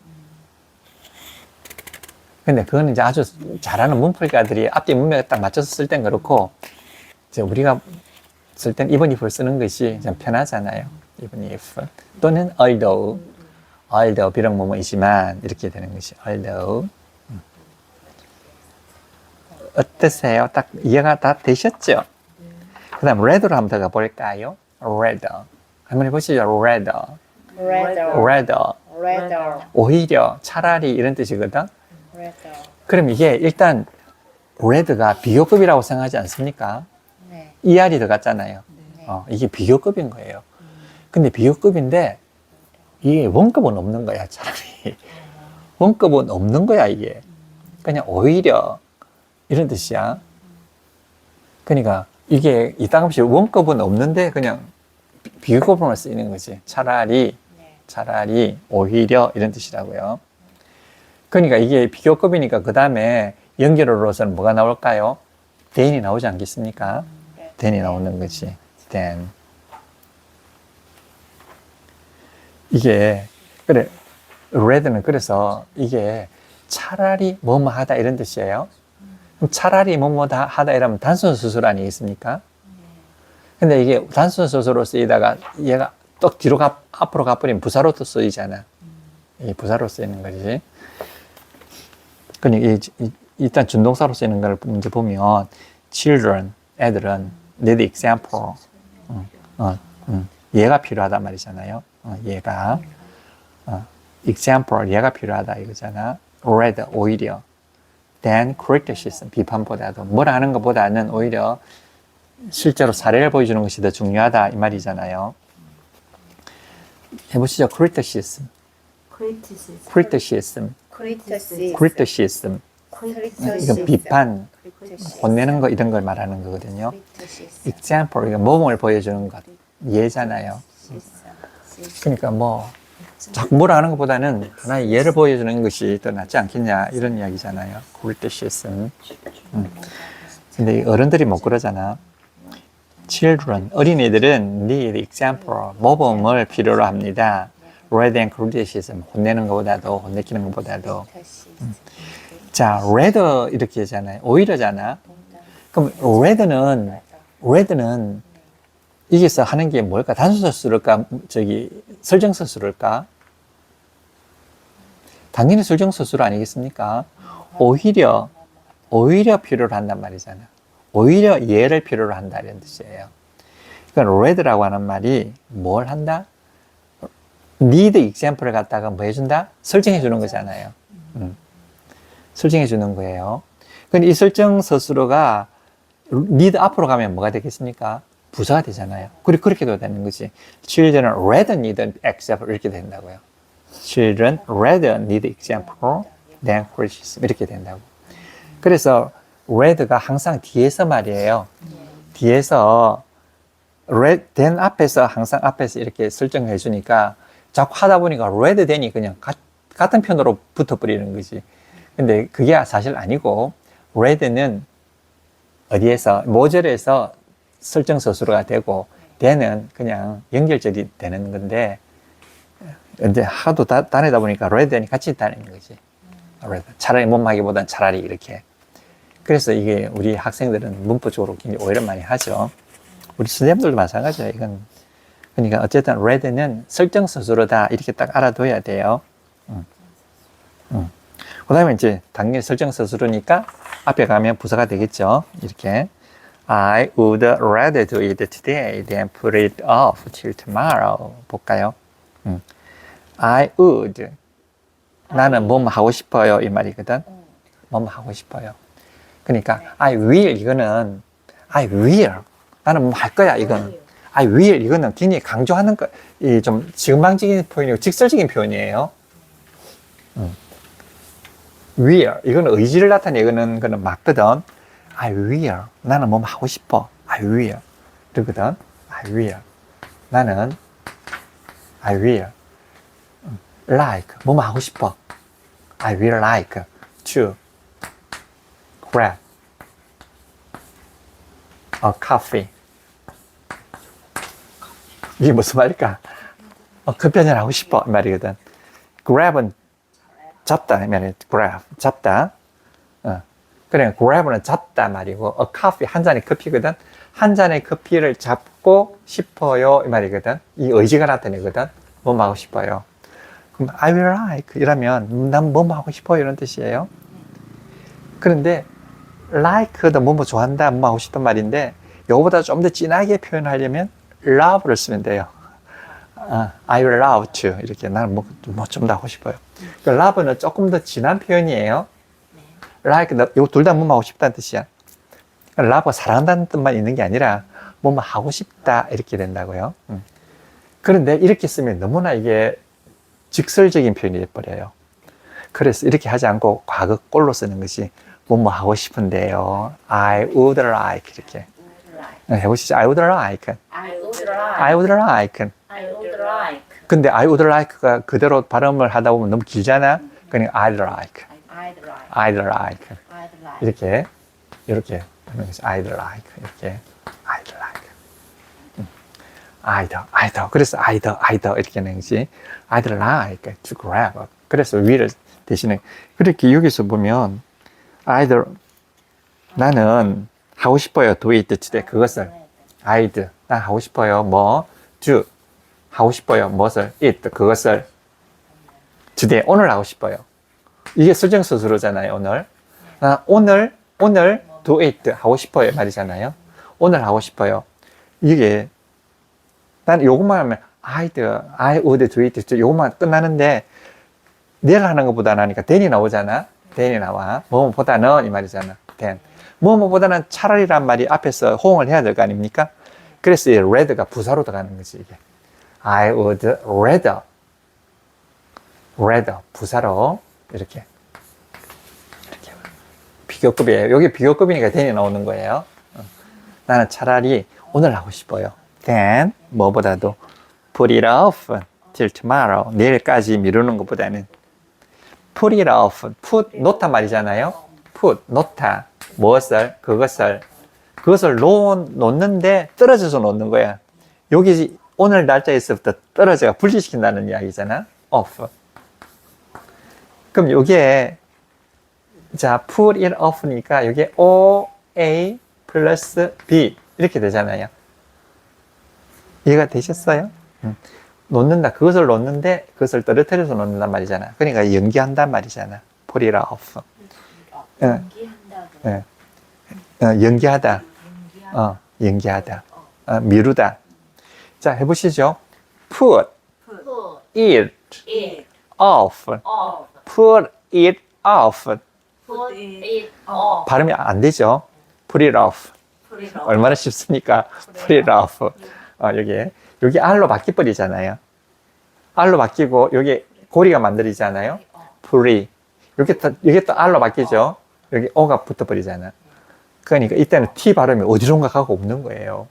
근데 그거는 이제 아주 잘하는 문법가들이 앞뒤 문맥에 딱 맞춰서 쓸 땐 그렇고, 이제 우리가 쓸 땐 even if를 쓰는 것이 좀 편하잖아요. even if. 또는 although 비록 뭐뭐이지만, 이렇게 되는 것이 although. 어떠세요? 딱 이해가 다 되셨죠? 그 다음 rather로 한번 들어가 볼까요? rather. 한번 해보시죠. rather. 오히려, 차라리 이런 뜻이거든. 그럼 이게 일단 rather가 비교급이라고 생각하지 않습니까? 네. ER이 들어갔잖아요. 네. 이게 비교급인 거예요. 근데 비교급인데 이게 원급은 없는 거야, 차라리. 원급은 없는 거야, 이게. 그냥 오히려 이런 뜻이야. 그러니까 이게 이따금씩 원급은 없는데 그냥 비교급으로만 쓰이는 거지. 차라리, 오히려 이런 뜻이라고요. 그러니까 이게 비교급이니까 그 다음에 연결어로서는 뭐가 나올까요? then이 나오지 않겠습니까? then이 나오는 거지. then. 이게 그래 rather는 그래서 이게 차라리 뭐뭐 하다 이런 뜻이에요. 그럼 차라리 뭐뭐 하다 이러면 단순 수술 아니겠습니까? 근데 이게 단순 수술로 쓰이다가 얘가 또 뒤로 앞으로 가버리면 부사로 또 쓰이잖아. 이게 부사로 쓰이는 거지. 그러니까 일단 준동사로 쓰이는 걸 먼저 보면 children, 애들은 need example. 얘가 필요하단 말이잖아요. 얘가 example, 얘가 필요하다 이거잖아. rather, 오히려 than criticism, 비판보다도 뭐라 하는 것보다는 오히려 실제로 사례를 보여주는 것이 더 중요하다 이 말이잖아요. 해보시죠. criticism. 이건 비판, 혼내는 거 이런 걸 말하는 거거든요. example, 이거 모범을 보여주는 것, 예잖아요. 그러니까 뭐 자꾸 뭐라 하는 것보다는 하나의 예를 보여주는 것이 더 낫지 않겠냐 이런 이야기잖아요. criticism. 근데 어른들이 못 그러잖아. children, 어린이들은 need example, 모범을 필요로 합니다. rather than criticism, 혼내는 것보다도, 혼내키는 것보다도. 자, rather 이렇게 하잖아요. 오히려잖아. 그럼 rather는 여기서 하는 게 뭘까? 단순서술일까? 설정서술일까? 당연히 설정서술 아니겠습니까? 오히려 필요로 한단 말이잖아. 오히려 얘를 필요로 한다 이런 뜻이에요. 그러니까 read라고 하는 말이 뭘 한다? need example을 갖다가 뭐 해준다? 설정해 주는 거잖아요. 설정해 주는 거예요. 근데 이 설정 서술어가 need 앞으로 가면 뭐가 되겠습니까? 부사가 되잖아요. 그리고 그렇게도 되는 거지. Children read need example 이렇게 된다고요. Children read need example than criticism 이렇게 된다고. 그래서 read가 항상 뒤에서 말이에요. 뒤에서 read than 앞에서 항상 앞에서 이렇게 설정해 주니까 자꾸 하다 보니까 read than이 그냥 같은 편으로 붙어버리는 거지. 근데 그게 사실 아니고 read는 어디에서 모절에서 설정 서술어가 되고 than은 그냥 연결절이 되는 건데 이제 하도 다니다 보니까 read than이 같이 다니는 거지. 차라리 못하기보단 차라리 이렇게. 그래서 이게 우리 학생들은 문법적으로 굉장히 오해를 많이 하죠. 우리 선생님들도 마찬가지예요. 이건 그러니까 어쨌든 read는 설정 서술어다 이렇게 딱 알아둬야 돼요. 그 다음에 이제 당연히 설정 서술어니까 앞에 가면 부사가 되겠죠. 이렇게 I would rather do it today than put it off till tomorrow. 볼까요? I would 나는 뭐뭐 하고 싶어요 이 말이거든. 뭐뭐 하고 싶어요. 그러니까 I will 이거는 I will 나는 뭐 할 거야 이건 I will 이거는 굉장히 강조하는 거, 이 좀 지금방적인 표현이고 직설적인 표현이에요. will 이거는 의지를 나타내는 거는 맞거든. I will 나는 뭐 하고 싶어. I will 그러거든. I will 나는 I will like 뭐 하고 싶어. I will like to grab a coffee. 이게 무슨 말일까? 커피 한잔 하고 싶어 이 말이거든. grab은 잡다 이 말이야. grab 잡다. 그래 grab는 잡다 말이고 a coffee 한 잔의 커피거든. 한 잔의 커피를 잡고 싶어요 이 말이거든. 이 의지가 나타내거든. 뭐 하고 싶어요. 그럼 I will like 이러면 난 뭐 하고 싶어요 이런 뜻이에요. 그런데 like도 뭐 좋아한다 뭐 하고 싶단 말인데 이거보다 좀 더 진하게 표현하려면 love를 쓰면 돼요. I will love to 이렇게 나는 뭐 좀 더 하고 싶어요. 그러니까 love는 조금 더 진한 표현이에요. like 이거 둘 다 뭐 하고 싶다는 뜻이야. love가 사랑한다는 뜻만 있는 게 아니라 뭐 하고 싶다 이렇게 된다고요. 그런데 이렇게 쓰면 너무나 이게 직설적인 표현이 돼버려요. 그래서 이렇게 하지 않고 과거 꼴로 쓰는 것이 뭐 하고 싶은데요. I would like 이렇게 해보시죠. I would like. I would like. I would like. I would like. 근데 I would like가 그대로 발음을 하다 보면 너무 길잖아. 그러니까 I'd like. I'd like. I'd like. I'd like. 이렇게 하는 거죠. I'd like. 이렇게 I'd like. I'd. 그래서 I'd 이렇게 하는 거지. I'd like to grab. 그래서 위를 대신에 그렇게 여기서 보면 I'd 나는 하고 싶어요. do it today. 그것을 I'd 난 하고 싶어요. 뭐 do 하고 싶어요. 무엇을 it 그것을 today 오늘 하고 싶어요. 이게 설정서술어잖아요. 오늘 나 오늘 do it 하고 싶어요 말이잖아요. 오늘 하고 싶어요. 이게 난 요것만 하면 I would do it 요것만 끝나는데 내일 하는 것보다 나니까 then이 나오잖아. then이 나와. 뭐보다는 이 말이잖아. then 뭐보다는 차라리란 말이 앞에서 호응을 해야 될 거 아닙니까? 그래서 이 rather가 부사로 들어가는 거지 이게. I would rather 부사로 이렇게 비교급이에요. 여기 비교급이니까 then이 나오는 거예요. 나는 차라리 오늘 하고 싶어요. then 뭐보다도 put it off till tomorrow 내일까지 미루는 것보다는 put it off 놓다 말이잖아요. put 놓다 무엇을 그것을 놓는데 떨어져서 놓는 거야. 여기 오늘 날짜에서부터 떨어져가 분리시킨다는 이야기잖아. off. 그럼 요게 자 put it off니까 요게 O A 플러스 B 이렇게 되잖아요. 이해가 되셨어요? 놓는다. 그것을 놓는데 그것을 떨어뜨려서 놓는단 말이잖아. 그러니까 연기한단 말이잖아. pull it off. 연기한다고. 연기하다. 연기하다. 연기하다. 미루다. 자, 해보시죠. put Put it it off. off. put it off. Put it off. 발음이 안 되죠. put it off. Put it off. 얼마나 쉽습니까? put it off. 여기 R로 바뀌어버리잖아요. R로 바뀌고, 여기 고리가 만들어지잖아요. put it. 이게 또 R로 바뀌죠. 여기 O가 붙어버리잖아. 그러니까 이때는 T 발음이 어디론가 가고 없는 거예요.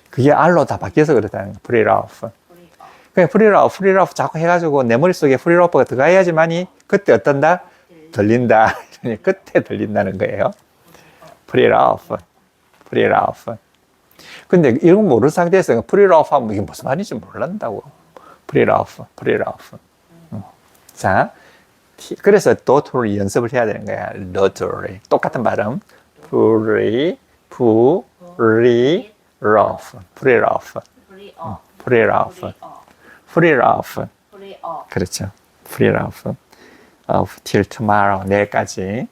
그게 R로 다 바뀌어서 그렇다는 거예요. put it off. 그냥 put it off 자꾸 해가지고 내 머릿속에 put it off가 들어가야지만이 그때 어떤다? 들린다. 그때 들린다는 거예요. put it off. put it off. 근데 이런 거 모르는 상태에서 put it off 하면 이게 무슨 말인지 몰란다고. put it off. put it off. 자, 그래서 daughter를 연습을 해야 되는 거야. daughter. 똑같은 발음. put it off. put it off. Put it off. put it off. Put it off. put it off. Put it off. 그렇죠. put it off. till tomorrow. 내일까지.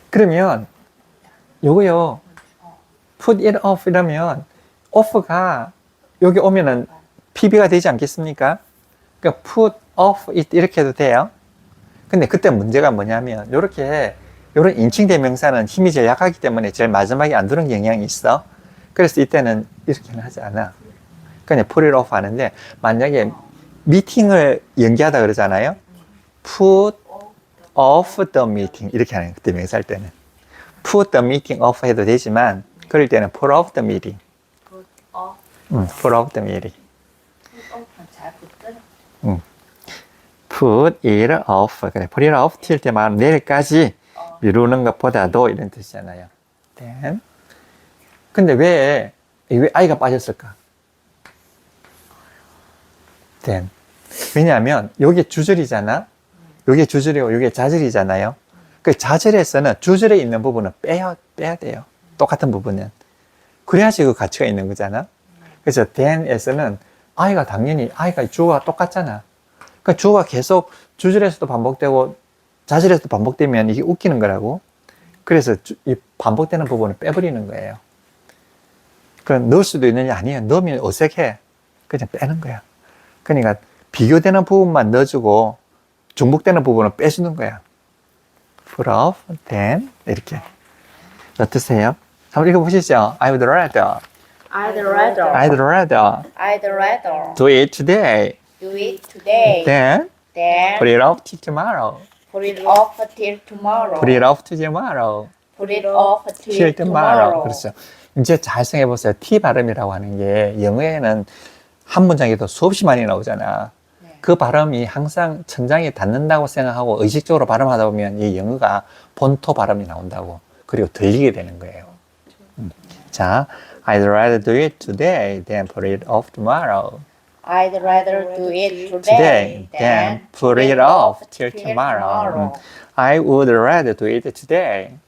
그러면 요거요. put it off 이라면 off가 여기 오면은 PB가 되지 않겠습니까? 그러니까 put off it 이렇게 해도 돼요. 근데 그때 문제가 뭐냐면 요렇게 요런 인칭 대명사는 힘이 제일 약하기 때문에 제일 마지막에 안 들어오는 경향이 있어. 그래서 이때는 이렇게는 하지 않아. 그냥 put it off 하는데 만약에 미팅을 연기하다 그러잖아요. put off the meeting 이렇게 하는 그때 명사할 때는 put the meeting off 해도 되지만 그럴 때는 put off the meeting. Put off. put off the meeting. Put off는 잘 붙더라. put it off. 그래, put it off till 때만 내일까지 미루는 것보다도 이런 뜻이잖아요. then. 근데 왜 아이가 빠졌을까? then. 왜냐하면 여기 주절이잖아. 여기 주절이고 여기 자절이잖아요. 그 자절에서는 주절에 있는 부분은 빼야 돼요. 똑같은 부분은. 그래야지 그 가치가 있는 거잖아. 그래서 then에서는 아이가 당연히 아이가 주어가 똑같잖아. 그러니까 주어가 계속 주절에서도 반복되고 자절에서도 반복되면 이게 웃기는 거라고. 그래서 이 반복되는 부분을 빼버리는 거예요. 그럼 넣을 수도 있느냐? 아니에요. 넣으면 어색해. 그냥 빼는 거야. 그러니까 비교되는 부분만 넣어주고 중복되는 부분은 빼주는 거야. put off, then 이렇게. 어떠세요? 한번 읽어보시죠. I would rather. I'd rather. I'd rather I'd rather do it today. do it today. Then Then put it off till tomorrow. put it off till tomorrow. Put it off till tomorrow. Put it off till till tomorrow. tomorrow. 그렇죠. 이제 잘 생각해보세요. T 발음이라고 하는 게 영어에는 한 문장에도 수없이 많이 나오잖아. 네. 그 발음이 항상 천장에 닿는다고 생각하고 의식적으로 발음하다 보면 이 영어가 본토 발음이 나온다고. 그리고 들리게 되는 거예요. 자, I'd rather do it today than put it off tomorrow. I'd rather do it Today today than put it off till tomorrow. I would rather do it today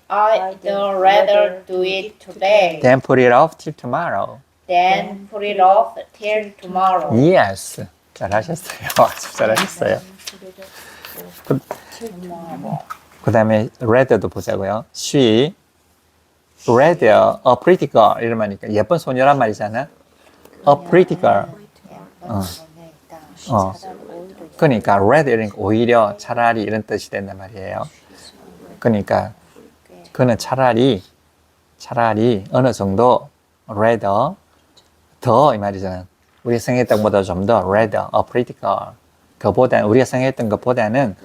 I'd rather do it today than put it off till tomorrow. than put it off till tomorrow. Yes. 잘하셨어요. 아주 잘하셨어요. 그 다음에 rather도 보자고요. She rather a pretty girl 이런 말이니까 예쁜 소녀란 말이잖아. A pretty girl. 그러니까 rather 오히려 차라리 이런 뜻이 된단 말이에요. 그러니까 그는 차라리 어느 정도 rather 더 이 말이잖아. 우리가 생각했던 것보다 좀 더 rather a pretty girl. 그보다 우리가 생각했던 것보다는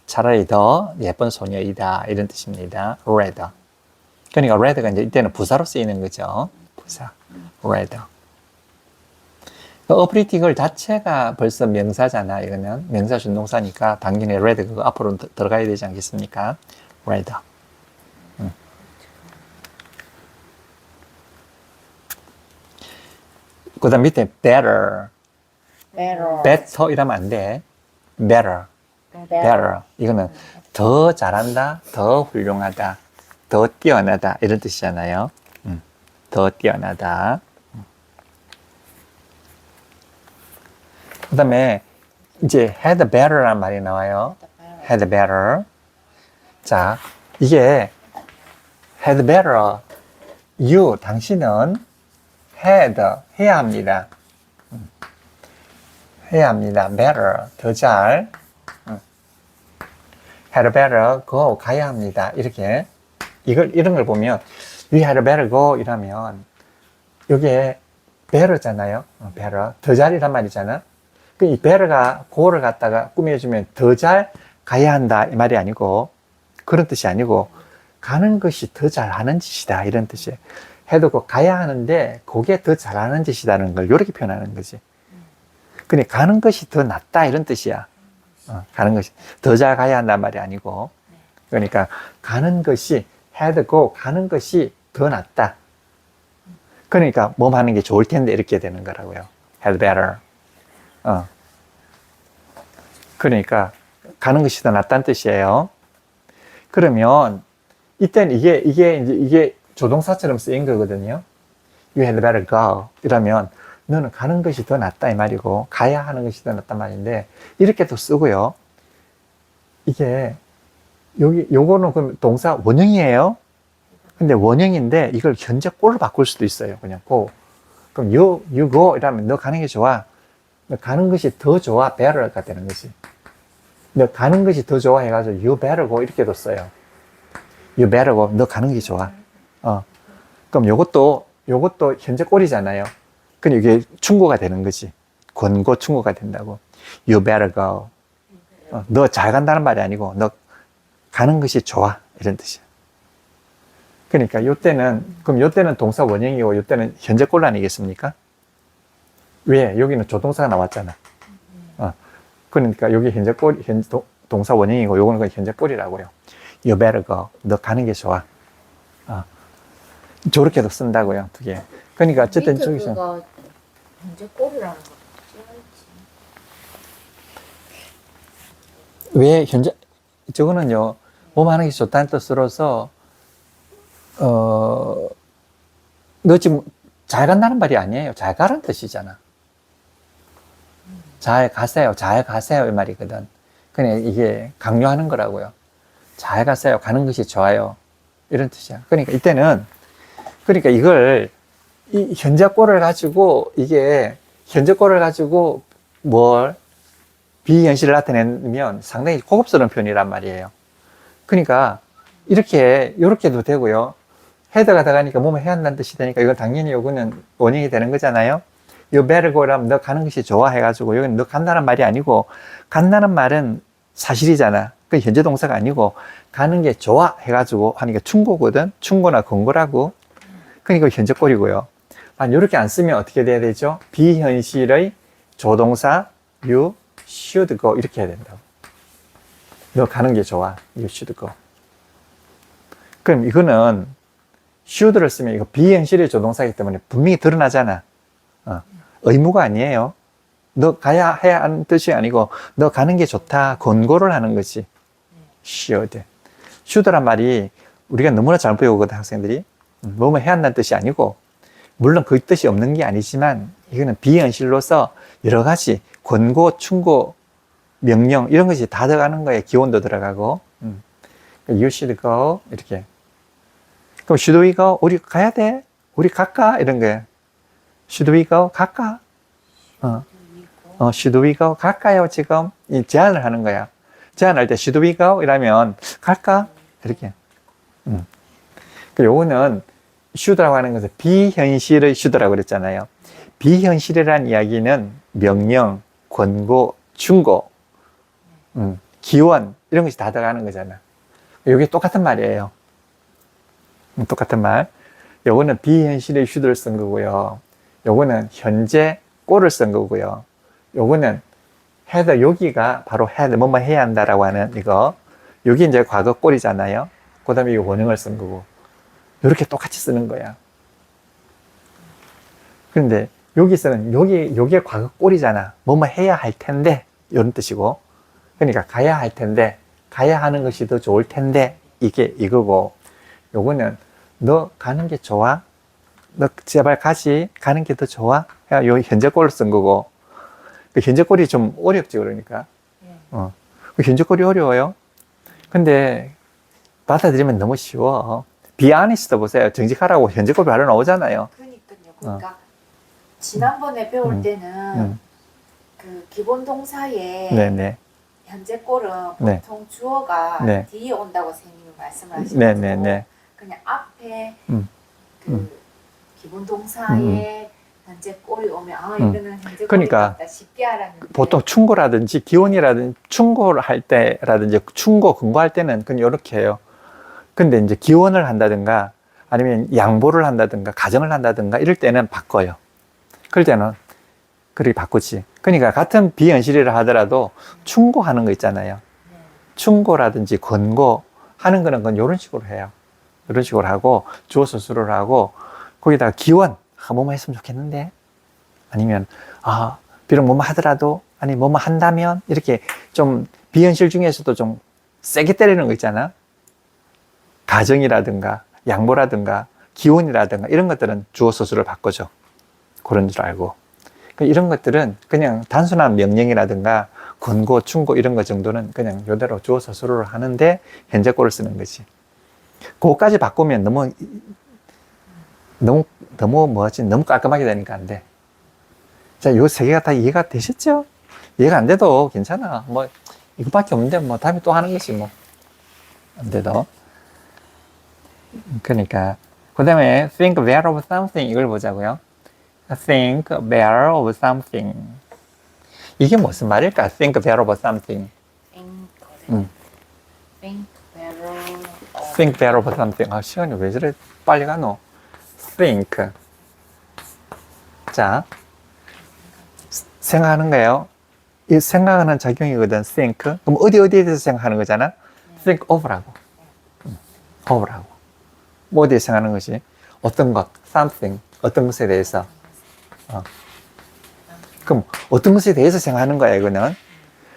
차라리 더 예쁜 소녀이다 이런 뜻입니다. rather. 그러니까 rather가 이제 이때는 부사로 쓰이는 거죠. 부사. rather. a pretty girl 자체가 벌써 명사잖아. 이러면 명사 준동사니까 당연히 rather 그거 앞으로 들어가야 되지 않겠습니까? rather. 그 다음 밑에 better. better 이러면 안 돼. better. 이거는 더 잘한다, 더 훌륭하다, 더 뛰어나다 이런 뜻이잖아요. 더 뛰어나다. 그 다음에 이제 had better라는 말이 나와요. had better. 자, 이게 had better. you, 당신은 had, 해야 합니다. 해야 합니다. better, 더 잘. had better go, 가야 합니다. 이렇게. 이런 걸 보면, you had better go 이러면, 이게 better잖아요. better. 더 잘이란 말이잖아. 그 이 better가 go를 갖다가 꾸며주면 더 잘 가야 한다. 이 말이 아니고, 그런 뜻이 아니고, 가는 것이 더 잘하는 짓이다. 이런 뜻이에요. 해도 가야 하는데, 그게 더 잘하는 짓이라는 걸 이렇게 표현하는 거지. 그러니까 가는 것이 더 낫다. 이런 뜻이야. 가는 것이 더 잘 가야 한단 말이 아니고, 그러니까 가는 것이 had go, 가는 것이 더 낫다. 그러니까 몸 하는 게 좋을 텐데 이렇게 되는 거라고요. had better. 그러니까 가는 것이 더 낫다는 뜻이에요. 그러면 이때는 이게 조동사처럼 쓰인 거거든요. You had better go. 이러면 너는 가는 것이 더 낫다 이 말이고, 가야 하는 것이 더 낫단 말인데, 이렇게도 쓰고요. 이게 요거는 그럼 동사 원형이에요. 근데 원형인데 이걸 현재 꼴로 바꿀 수도 있어요. 그냥 go. 그럼 you go 이러면 너 가는 게 좋아. 너 가는 것이 더 좋아. better가 되는 거지. 너 가는 것이 더 좋아 해가지고 you better go 이렇게도 써요. you better go. 너 가는 게 좋아. 그럼 요것도 현재 꼴이잖아요. 그럼 이게 충고가 되는 거지. 권고 충고가 된다고. You better go. 너 잘 간다는 말이 아니고 너 가는 것이 좋아 이런 뜻이야. 그러니까 요때는 동사 원형이고 요때는 현재 꼴 아니겠습니까? 왜? 여기는 조동사가 나왔잖아. 그러니까 여기 현재 꼴, 동사 원형이고 요거는 그냥 현재 꼴이라고요. You better go. 너 가는 게 좋아. 저렇게도 쓴다고요, 두 개. 그러니까 어쨌든 저기서 그거 현재 꼴이라는 거 써야지. 왜 현재 저거는요 몸 하는 게 좋다는 뜻으로서 너 지금 잘 간다는 말이 아니에요. 잘 가라는 뜻이잖아. 잘 가세요. 잘 가세요 이 말이거든. 그냥 이게 강요하는 거라고요. 잘 가세요. 가는 것이 좋아요. 이런 뜻이야. 그러니까 이때는 그러니까 이걸 이 현재꼴을 가지고 이게 현재꼴을 가지고 뭘 비현실을 나타내면 상당히 고급스러운 표현이란 말이에요. 그러니까 이렇게도 되고요. 헤드가 들어가니까 몸을 해야 한다는 뜻이 되니까 이건 당연히 요거는 원형이 되는 거잖아요. You better go라면 너 가는 것이 좋아 해가지고 여기는 너 간다는 말이 아니고 간다는 말은 사실이잖아. 그 현재 동사가 아니고 가는 게 좋아 해가지고 하니까 충고거든. 충고나 권고라고. 그러니까 현재 꼴이고요. 이렇게 안 쓰면 어떻게 돼야 되죠? 비현실의 조동사 you should go 이렇게 해야 된다고. 너 가는 게 좋아. You should go. 그럼 이거는 should를 쓰면 이거 비현실의 조동사이기 때문에 분명히 드러나잖아. 의무가 아니에요. 너 가야 해야 하는 뜻이 아니고 너 가는 게 좋다. 권고를 하는 거지. should. should란 말이 우리가 너무나 잘못 배우거든 학생들이. 뭐뭐 해야 한다는 뜻이 아니고 물론 그 뜻이 없는 게 아니지만 이거는 비현실로서 여러 가지 권고, 충고, 명령 이런 것이 다 들어가는 거에 기원도 들어가고 You should go 이렇게. 그럼 should we go? 우리 가야 돼? 우리 갈까? 이런 거예요. Should we go? 갈까? should we go? 갈까요 지금? 이 제안을 하는 거야. 제안할 때 should we go? 이러면 갈까? 이렇게. 요거는 should라고 하는 것은 비현실의 should라고 그랬잖아요. 비현실이라는 이야기는 명령, 권고, 충고, 기원 이런 것이 다 들어가는 거잖아. 이게 똑같은 말이에요. 똑같은 말. 요거는 비현실의 should를 쓴 거고요. 요거는 현재 꼴을 쓴 거고요. 요거는 had, 여기가 바로 had, 뭐뭐 해야 한다라고 하는 이거. 여기 이제 과거 꼴이잖아요. 그 다음에 이 원형을 쓴 거고. 이렇게 똑같이 쓰는 거야. 그런데 여기서는 요게 과거 꼴이잖아. 뭐뭐 해야 할 텐데 이런 뜻이고, 그러니까 가야 할 텐데, 가야 하는 것이 더 좋을 텐데 이게 이거고, 요거는 너 가는 게 좋아? 너 제발 가지. 가는 게 더 좋아. 요 현재꼴을 쓴 거고. 그 현재꼴이 좀 어렵지, 그러니까. 네. 그 현재꼴이 어려워요. 근데 받아들이면 너무 쉬워. be honest 보세요. 정직하라고 현재꼴 바로 나오잖아요. 그러니까요. 그러니까 지난번에 배울 때는 그 기본 동사에 네네. 현재 꼴은 네. 보통 주어가 네. 뒤에 온다고 선생님이 말씀을 하시거든요. 네네네. 그냥 앞에 음. 그 기본 동사에 현재 꼴이 오면 아 이거는 현재 그러니까 꼴이다 쉽게 알았는데 보통 충고라든지 기원이라든지 충고를 할 때라든지 충고 근거할 때는 그냥 이렇게 해요. 근데 이제 기원을 한다든가 아니면 양보를 한다든가 가정을 한다든가 이럴 때는 바꿔요. 그럴 때는 그렇게 바꾸지. 그러니까 같은 비현실이라 하더라도 충고하는 거 있잖아요. 네. 충고라든지 권고 하는 거는 그건 이런 식으로 해요. 이런 식으로 하고 주어 서술을 하고 거기다가 기원 뭐뭐 했으면 좋겠는데 아니면 비록 뭐뭐 하더라도 아니 뭐뭐 한다면 이렇게 좀 비현실 중에서도 좀 세게 때리는 거 있잖아. 가정이라든가 양보라든가 기원이라든가 이런 것들은 주어 서술을 바꿔줘. 그런 줄 알고. 이런 것들은 그냥 단순한 명령이라든가 권고, 충고 이런 것 정도는 그냥 이대로 주어 서술을 하는데 현재꼴을 쓰는 거지. 그거까지 바꾸면 너무 깔끔하게 되니까 안 돼. 자, 요 세 개가 다 이해가 되셨죠? 이해가 안 돼도 괜찮아. 뭐 이거밖에 없는데 뭐 다음에 또 하는 것이 뭐 안 돼도. 그러니까 그 다음에 think better of something 이걸 보자고요. think better of something. 이게 무슨 말일까? think better of something. think better think better of something. 시간이 왜 저래 빨리 가노? think. 자, 생각하는 거예요. 이 생각하는 작용이거든, think. 그럼 어디에 대해서 생각하는 거잖아? think of라고. of라고. 뭐 어디에 생각하는 것이? 어떤 것, something. 어떤 것에 대해서. 그럼 어떤 것에 대해서 생각하는 거야, 이거는.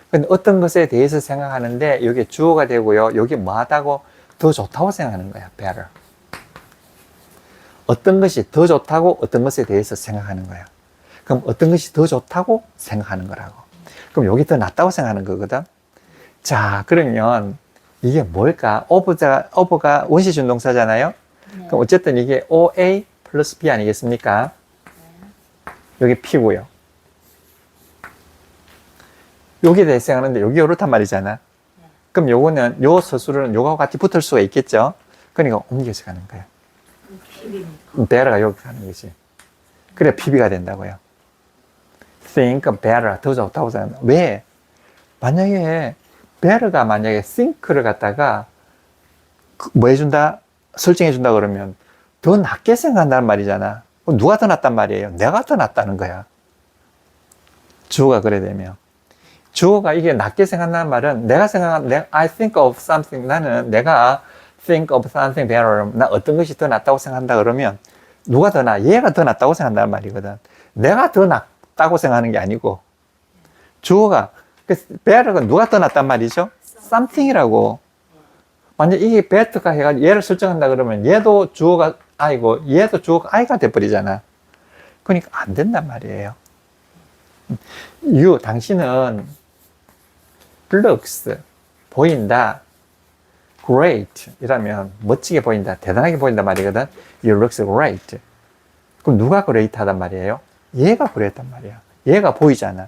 근데 어떤 것에 대해서 생각하는데 이게 주어가 되고요. 여기 뭐 하다고 더 좋다고 생각하는 거야, better. 어떤 것이 더 좋다고 어떤 것에 대해서 생각하는 거야. 그럼 어떤 것이 더 좋다고 생각하는 거라고. 그럼 여기 더 낫다고 생각하는 거거든. 자, 그러면 이게 뭘까? of가 원시준 동사잖아요. 네. 그럼 어쨌든 이게 OA 플러스 B 아니겠습니까? 여기 P고요. 여기에 대해서 생각하는데 여기 이렇단 말이잖아. 그럼 요거는 요 서술은 요거하고 같이 붙을 수가 있겠죠. 그러니까 옮겨서 가는 거예요. better가 여기 가는 거지. 그래 PB가 된다고요. think better 더 좋다고 생각한다. 왜? 만약에 better가 만약에 think를 갖다가 뭐 해준다? 설정해준다 그러면 더 낫게 생각한다는 말이잖아. 그럼 누가 더 낫단 말이에요? 내가 더 낫다는 거야. 주어가 그래 되면. 주어가 이게 낫게 생각한다는 말은 I think of something. 나는 내가 think of something better. 나 어떤 것이 더 낫다고 생각한다 그러면 누가 더 나? 얘가 더 낫다고 생각한다는 말이거든. 내가 더 낫다고 생각하는 게 아니고 주어가 better가 누가 더 낫단 말이죠? something이라고. 만약 이게 better가 해가지고 얘를 설정한다 그러면 얘도 주어가 I고 얘도 주어가 I가 돼버리잖아. 그러니까 안 된단 말이에요. 당신은 looks 보인다. great 이라면 멋지게 보인다. 대단하게 보인단 말이거든. You looks great. 그럼 누가 great 하단 말이에요? 얘가 great 한 말이야. 얘가 보이잖아.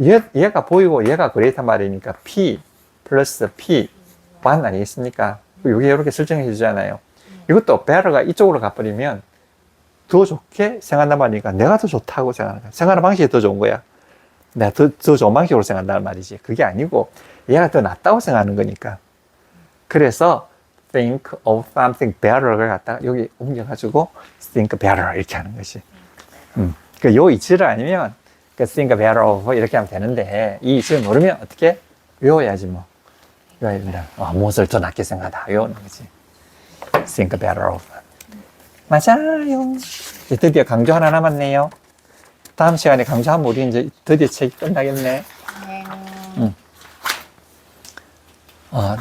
얘가 보이고 얘가 great 한 말이니까 P 플러스 P 1 아니겠습니까? 여기 이렇게 설정해 주잖아요. 이것도 better가 이쪽으로 가버리면 더 좋게 생각한단 말이니까 내가 더 좋다고 생각하는 거야. 생각하는 방식이 더 좋은 거야. 내가 더 좋은 방식으로 생각한다는 말이지. 그게 아니고 얘가 더 낫다고 생각하는 거니까. 그래서 think of something better를 갖다가 여기 옮겨가지고 think better 이렇게 하는 것이. 요 이치를 아니면 think better of 이렇게 하면 되는데 이 이치를 모르면 어떻게 외워야지 뭐. 외워야 된다. 무엇을 더 낫게 생각하다. 외우는 거지. think better of. 맞아요. 이제 드디어 강조 하나 남았네요. 다음 시간에 강조하면 우리 이제 드디어 책이 끝나겠네. 네.